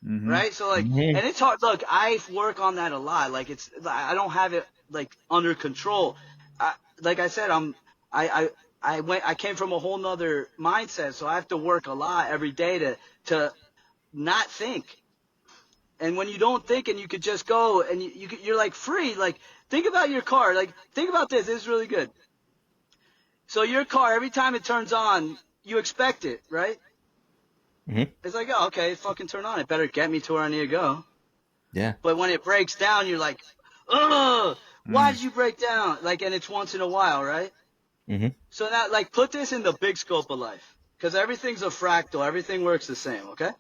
Mm-hmm. Right. So like, and it's hard. Look, I work on that a lot. Like I don't have it like under control. Like I said, I came from a whole nother mindset. So I have to work a lot every day to not think. And when you don't think and you could just go and you're like free, like think about your car. Like think about this. This is really good. So your car, every time it turns on, you expect it, right? Mm-hmm. It's like, oh, okay, fucking turn on. It better get me to where I need to go. Yeah. But when it breaks down, you're like, ugh, why did you break down? Like, and it's once in a while, right? Mm-hmm. So now, like, put this in the big scope of life. Because everything's a fractal. Everything works the same, okay?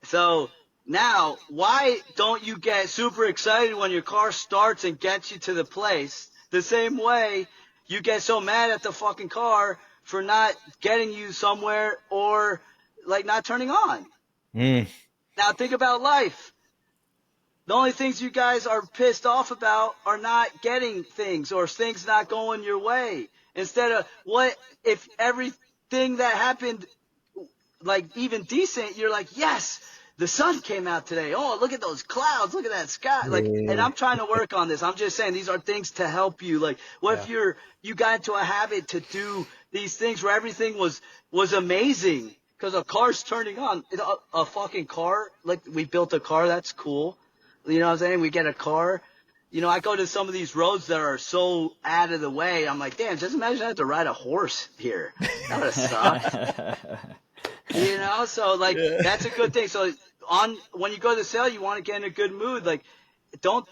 So now, why don't you get super excited when your car starts and gets you to the place? The same way you get so mad at the fucking car for not getting you somewhere or like not turning on. Now think about life. The only things you guys are pissed off about are not getting things or things not going your way. Instead of what if everything that happened like even decent, you're like, yes, the sun came out today. Oh, look at those clouds. Look at that sky. Like, and I'm trying to work on this. I'm just saying these are things to help you. Like, what if you got into a habit to do these things where everything was amazing because a car's turning on. A fucking car, like we built a car. That's cool. You know what I'm saying? We get a car. You know, I go to some of these roads that are so out of the way. I'm like, damn, just imagine I have to ride a horse here. That would suck. You know, so like that's a good thing. So when you go to the sale, you want to get in a good mood. Like, don't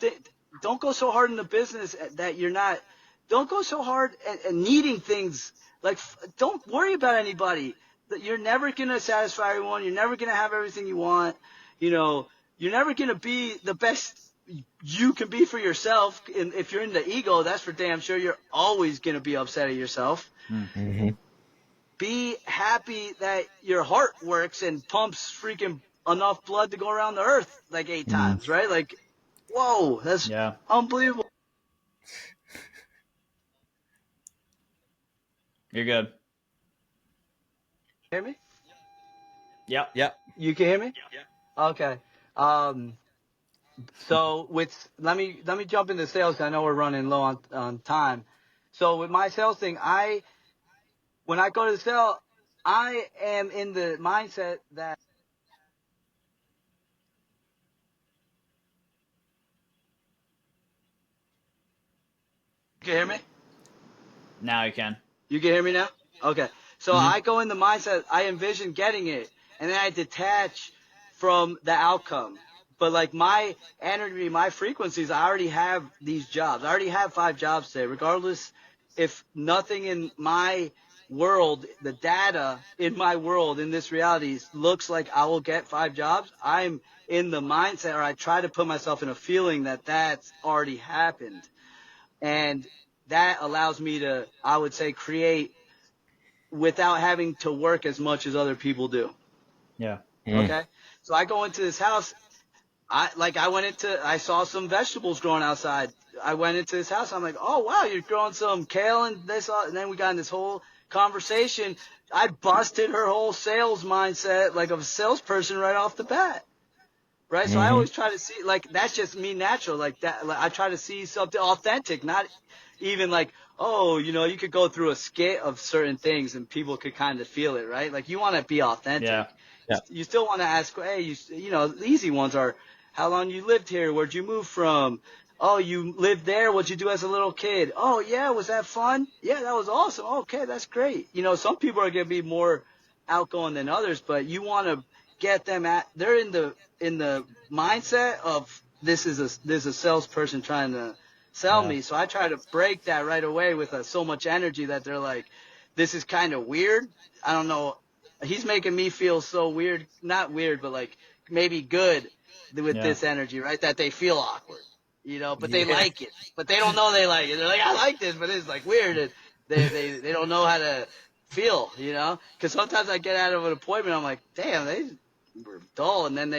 go so hard in the business that you're not. Don't go so hard at needing things. Like, don't worry about anybody. That you're never gonna satisfy everyone. You're never gonna have everything you want. You know, you're never gonna be the best you can be for yourself. And if you're in the ego, that's for damn sure. You're always gonna be upset at yourself. Mm-hmm. Be happy that your heart works and pumps freaking enough blood to go around the earth like 8 times, right? Like, whoa, that's unbelievable. You're good. Hear me? Yep. You can hear me? Yeah. Okay. So let me jump into sales 'cause I know we're running low on time. So with my sales thing, when I go to the sale, I am in the mindset that. You can hear me? Now you can. You can hear me now? Okay. So I go in the mindset, I envision getting it, and then I detach from the outcome. But like my energy, my frequencies, I already have these jobs. I already have 5 jobs today, regardless if nothing in my world, the data in my world, in this reality, looks like I will get 5 jobs, I'm in the mindset, or I try to put myself in a feeling that that's already happened. And that allows me to, I would say, create without having to work as much as other people do. Yeah. Okay. So I go into this house. I saw some vegetables growing outside. I went into this house. I'm like, oh, wow, you're growing some kale and this, and then we got in this whole conversation. I busted her whole sales mindset, like of a salesperson right off the bat. Right. So I always try to see, like, that's just me natural. Like that, like, I try to see something authentic, not even like, oh, you could go through a skit of certain things and people could kind of feel it, right? Like you want to be authentic. Yeah. Yeah. You still want to ask, hey, the easy ones are, how long you lived here? Where'd you move from? Oh, you lived there. What'd you do as a little kid? Oh, yeah. Was that fun? Yeah, that was awesome. Okay, that's great. Some people are going to be more outgoing than others, but you want to get them they're in the mindset of this is a salesperson trying to sell me. So I try to break that right away with so much energy that they're like, this is kind of weird. I don't know. He's making me feel so weird, not weird, but like maybe good with this energy, right? That they feel awkward, but they like it, but they don't know they like it. They're like, I like this, but it's like weird. And they don't know how to feel, because sometimes I get out of an appointment, I'm like, damn, they were dull. And then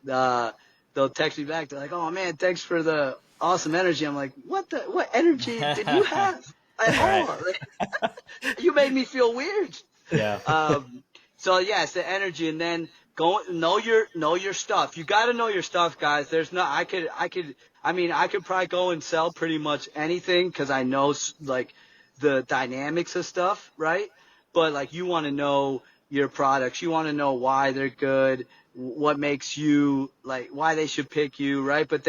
they'll text me back. They're like, oh man, thanks for the awesome energy. I'm like, what energy did you have at all? You made me feel weird. Yeah. So yeah, it's the energy, and then know your stuff. You got to know your stuff, guys. I could probably go and sell pretty much anything because I know like the dynamics of stuff, right? But like you want to know your products. You want to know why they're good, what makes you like why they should pick you, right? But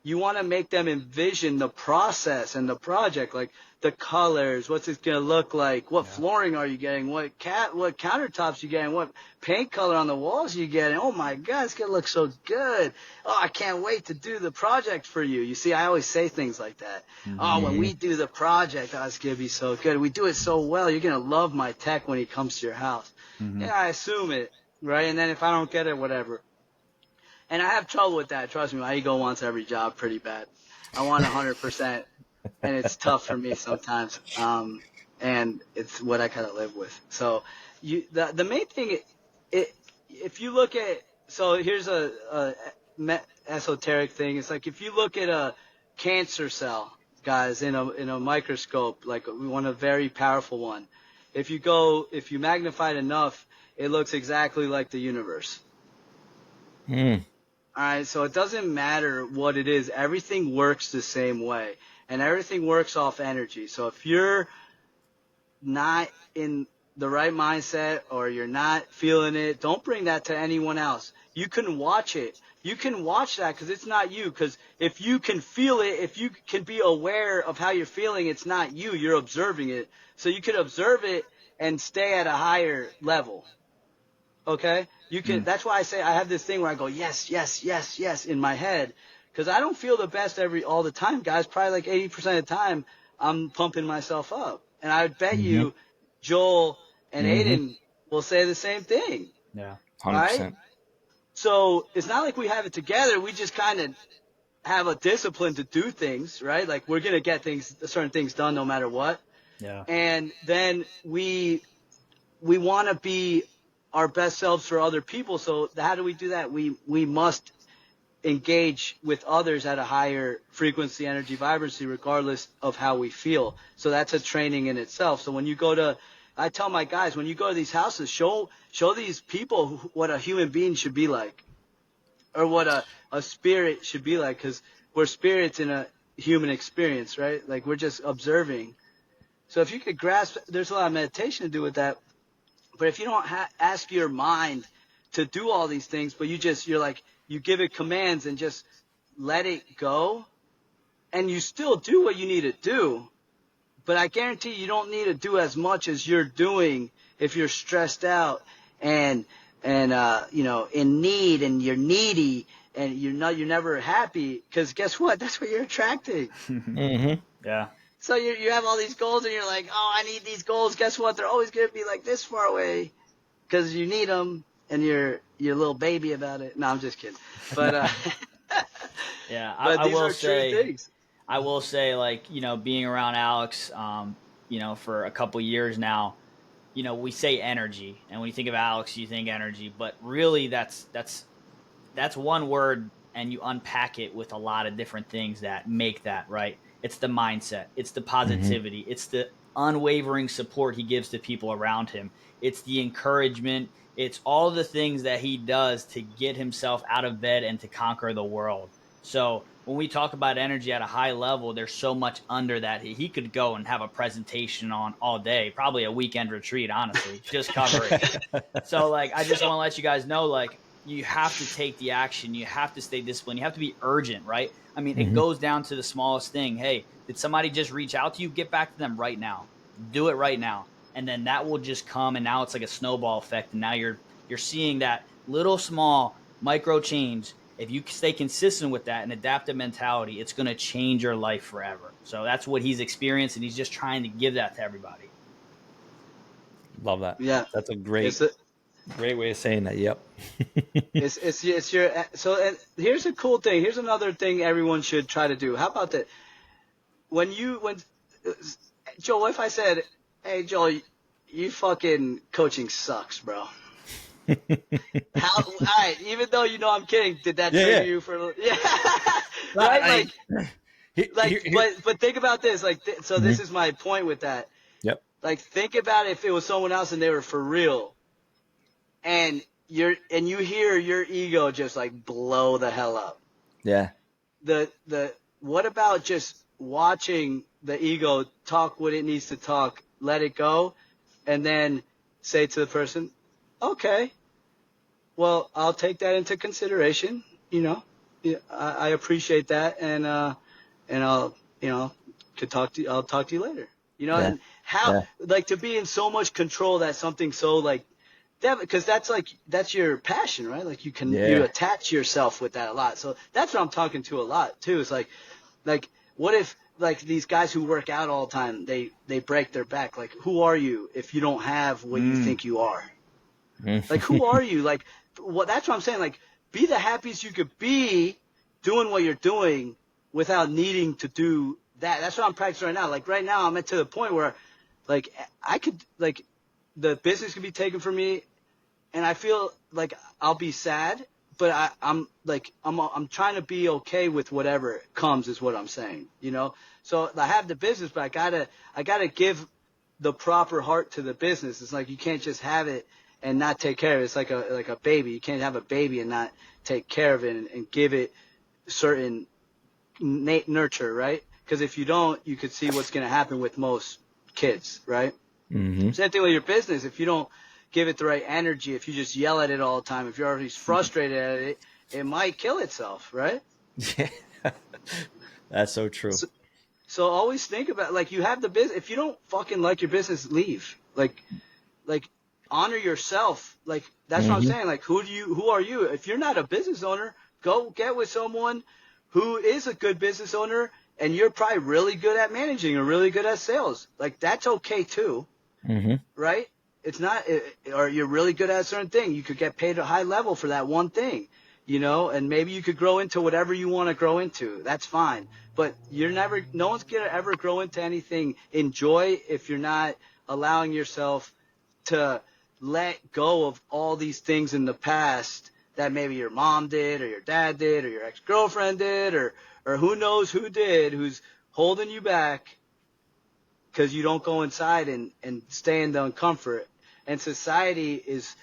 you want to make them envision the process and the project, like the colors, what's it going to look like, what flooring are you getting, what countertops you getting, what paint color on the walls you getting. Oh my God, it's going to look so good. Oh, I can't wait to do the project for you. You see, I always say things like that. Oh, when we do the project, oh, it's going to be so good. We do it so well. You're going to love my tech when he comes to your house. Yeah, I assume it, right? And then if I don't get it, whatever. And I have trouble with that. Trust me, my ego wants every job pretty bad. I want 100%, and it's tough for me sometimes. And it's what I kind of live with. So the main thing, if you look at, so here's a esoteric thing. It's like if you look at a cancer cell, guys, in a microscope, like we want a very powerful one. If you magnify it enough, it looks exactly like the universe. All right, so it doesn't matter what it is. Everything works the same way, and everything works off energy. So if you're not in the right mindset or you're not feeling it, don't bring that to anyone else. You can watch it. You can watch that because it's not you. Because if you can feel it, if you can be aware of how you're feeling, it's not you. You're observing it. So you can observe it and stay at a higher level. Okay? You can. That's why I say I have this thing where I go, yes, yes, yes, yes in my head. Because I don't feel the best all the time, guys. Probably like 80% of the time, I'm pumping myself up. And I bet you Joel and Aiden will say the same thing. Yeah. 100%. Right? So it's not like we have it together. We just kind of have a discipline to do things, right? Like we're going to get certain things done no matter what. Yeah. And then we want to be our best selves for other people. So how do we do that? We must engage with others at a higher frequency, energy, vibrancy, regardless of how we feel. So that's a training in itself. So when you I tell my guys, when you go to these houses, show these people what a human being should be like, or what a spirit should be like, because we're spirits in a human experience, right? Like we're just observing. So if you could grasp, there's a lot of meditation to do with that. But if you don't ask your mind to do all these things, but you're like, you give it commands and just let it go, and you still do what you need to do, but I guarantee you don't need to do as much as you're doing if you're stressed out and in need, and you're needy, and you're never happy, because guess what? That's what you're attracting. Yeah. So you have all these goals, and you're like, oh, I need these goals. Guess what? They're always gonna be like this far away, because you need them, and you're a little baby about it. No, I'm just kidding. But Yeah, but I these will are true say, things. like, being around Alex, for a couple years now, we say energy, and when you think of Alex, you think energy, but really that's one word, and you unpack it with a lot of different things that make that, right. It's the mindset, it's the Mm-hmm. positivity, it's the unwavering support he gives to people around him, it's the encouragement, it's all the things that he does to get himself out of bed and to conquer the world. So when we talk about energy at a high level, there's so much under that. He could go and have a presentation on all day, probably a weekend retreat, honestly, just cover it. So, like, I just want to let you guys know, like, you have to take the action. You have to stay disciplined. You have to be urgent, right? I mean, it Mm-hmm. goes down to the smallest thing. Hey, did somebody just reach out to you? Get back to them right now. Do it right now. And then that will just come. And now it's like a snowball effect. And now you're seeing that little small micro change. If you stay consistent with that and adaptive mentality, it's going to change your life forever. So that's what he's experienced, and he's just trying to give that to everybody. Love that. Yeah, That's a it's great, a, great way of saying that. Yep. it's your so. And here's a cool thing. Here's another thing everyone should try to do. How about that? When Joel, if I said, hey Joel, you fucking coaching sucks, bro. How? All right, even though I'm kidding, did that Yeah, trigger yeah. you for? Yeah, right. But think about this. So Mhm. this is my point with that. Yep. Like, think about if it was someone else and they were for real, and you hear your ego just like blow the hell up. Yeah. What about just watching the ego talk what it needs to talk, let it go, and then say to the person, okay, well, I'll take that into consideration. Yeah, I appreciate that, and I'll I'll talk to you later. Yeah. And how, Yeah. like, to be in so much control that something so like that, because that's your passion, right? Like, you Yeah. attach yourself with that a lot. So that's what I'm talking to a lot too. It's like what if, like, these guys who work out all the time, they break their back? Like, who are you if you don't have what you think you are? Like, who are you? Like, that's what I'm saying. Like, be the happiest you could be doing what you're doing without needing to do that. That's what I'm practicing right now. Like, right now, I'm at to the point where, like, I could, like, the business could be taken from me, and I feel like I'll be sad, but I'm trying to be okay with whatever comes, is what I'm saying. So I have the business, but I gotta give the proper heart to the business. It's like, you can't just have it and not take care of it. It's like a baby. You can't have a baby and not take care of it and give it certain nurture, right? Because if you don't, you could see what's going to happen with most kids, right? Mm-hmm. Same thing with your business. If you don't give it the right energy, if you just yell at it all the time, if you're already frustrated at it, it might kill itself, right? Yeah. That's so true. So always think about, like, you have the business. If you don't fucking like your business, leave. Like honor yourself. Like, that's what I'm Mm-hmm. saying. Like, who are you? If you're not a business owner, go get with someone who is a good business owner, and you're probably really good at managing or really good at sales. Like, that's okay too, Mm-hmm. right? It's not, or you're really good at a certain thing. You could get paid a high level for that one thing, and maybe you could grow into whatever you want to grow into. That's fine. But no one's going to ever grow into anything in joy if you're not allowing yourself to let go of all these things in the past that maybe your mom did, or your dad did, or your ex-girlfriend did, or who knows who did, who's holding you back because you don't go inside and stay in the uncomfort. And society is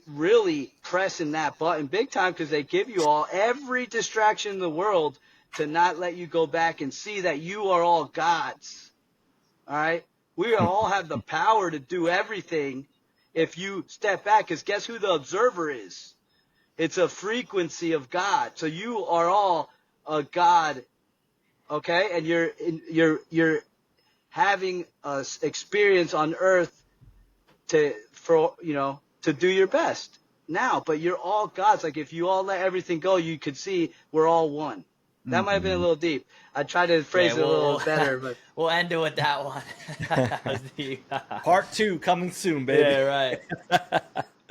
really pressing that button big time, because they give you every distraction in the world to not let you go back and see that you are all gods. All right? We all have the power to do everything if you step back, because guess who the observer is? It's a frequency of God. So you are all a God, okay? And you're having a experience on earth to do your best now, but you're all gods. Like, if you all let everything go, you could see we're all one. That might have been a little deep. I tried to phrase it a little better, but we'll end it with that one. That was deep. Part 2 coming soon, baby. Yeah, right.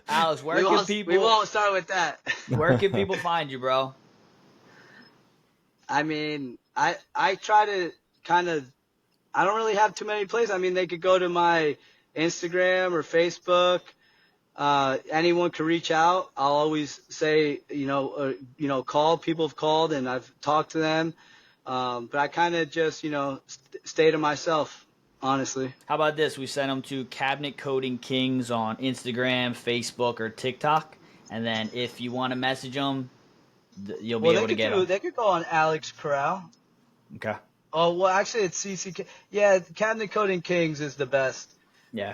Alex, we won't start with that. Where can people find you, bro? I mean, I try to kind of, I don't really have too many places. I mean, they could go to my Instagram or Facebook. Anyone can reach out. I'll always say, call. People have called and I've talked to them. But I kind of just, stay to myself, honestly. How about this? We send them to Cabinet Coating Kings on Instagram, Facebook, or TikTok. And then if you want to message them, you'll be able to get them. They could go on Alex Corral. Okay. Oh, well, actually, it's CCK. Yeah, Cabinet Coating Kings is the best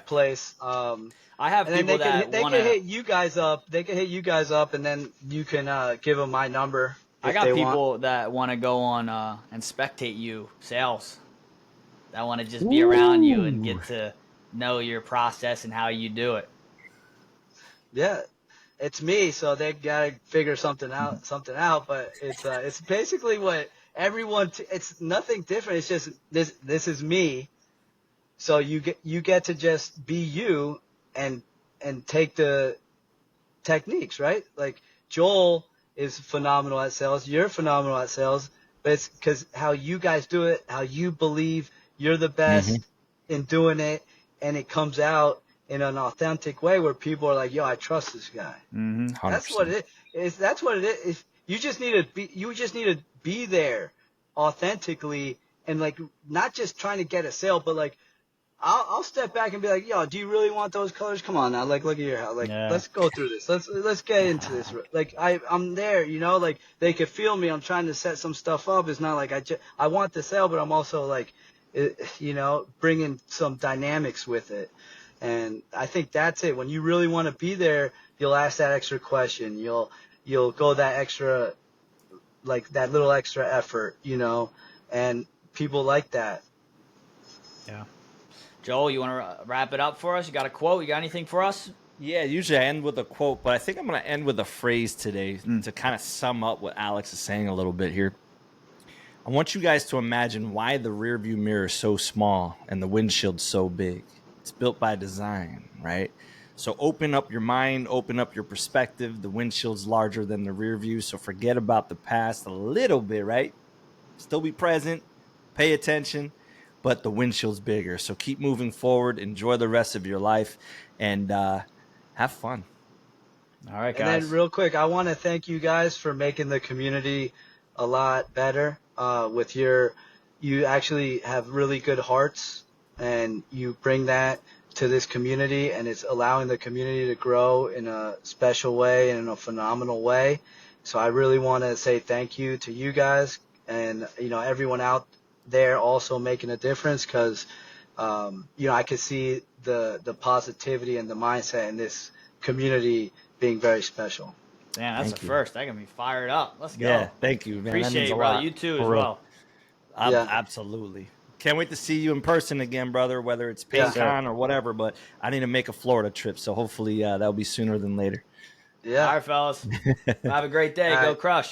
place. I have people that they can hit you guys up. They can hit you guys up, and then you can give them my number. I got people that want to go on and spectate you sales. That want to just be around you and get to know your process and how you do it. Yeah, it's me, so they gotta figure something out. But it's basically what everyone. It's nothing different. It's just this is me. So you get to just be you and take the techniques, right? Like Joel is phenomenal at sales. You're phenomenal at sales, but it's because how you guys do it, how you believe you're the best in doing it, and it comes out in an authentic way where people are like, "Yo, I trust this guy." Mm-hmm. That's what it is. That's what it is. You just need to be there authentically, and like not just trying to get a sale, but like I'll step back and be like, "Yo, do you really want those colors? Come on now, like look at your house. Like let's go through this. Let's get into this. Like I'm there, like they could feel me. I'm trying to set some stuff up. It's not like I want the sale, but I'm also like, bringing some dynamics with it. And I think that's it. When you really want to be there, you'll ask that extra question. You'll go that extra, like that little extra effort, and people like that. Yeah. Joel, you want to wrap it up for us? You got a quote? You got anything for us? Yeah, usually I end with a quote, but I think I'm going to end with a phrase today to kind of sum up what Alex is saying a little bit here. I want you guys to imagine why the rearview mirror is so small and the windshield so big. It's built by design, right? So open up your mind, open up your perspective. The windshield's larger than the rear view, so forget about the past a little bit, right? Still be present, pay attention, but the windshield's bigger. So keep moving forward, enjoy the rest of your life, and have fun. All right, guys. And then real quick, I want to thank you guys for making the community a lot better. You actually have really good hearts, and you bring that to this community, and it's allowing the community to grow in a special way and in a phenomenal way. So I really want to say thank you to you guys and, everyone out there also making a difference, because, I could see the positivity and the mindset in this community being very special. Man, that's the first. I can be fired up. Let's go. Yeah, thank you, man. Appreciate it, brother. You too as well. Absolutely. Can't wait to see you in person again, brother, whether it's PaintCon or whatever, but I need to make a Florida trip, so hopefully that'll be sooner than later. Yeah. All right, fellas. Have a great day. Go crush.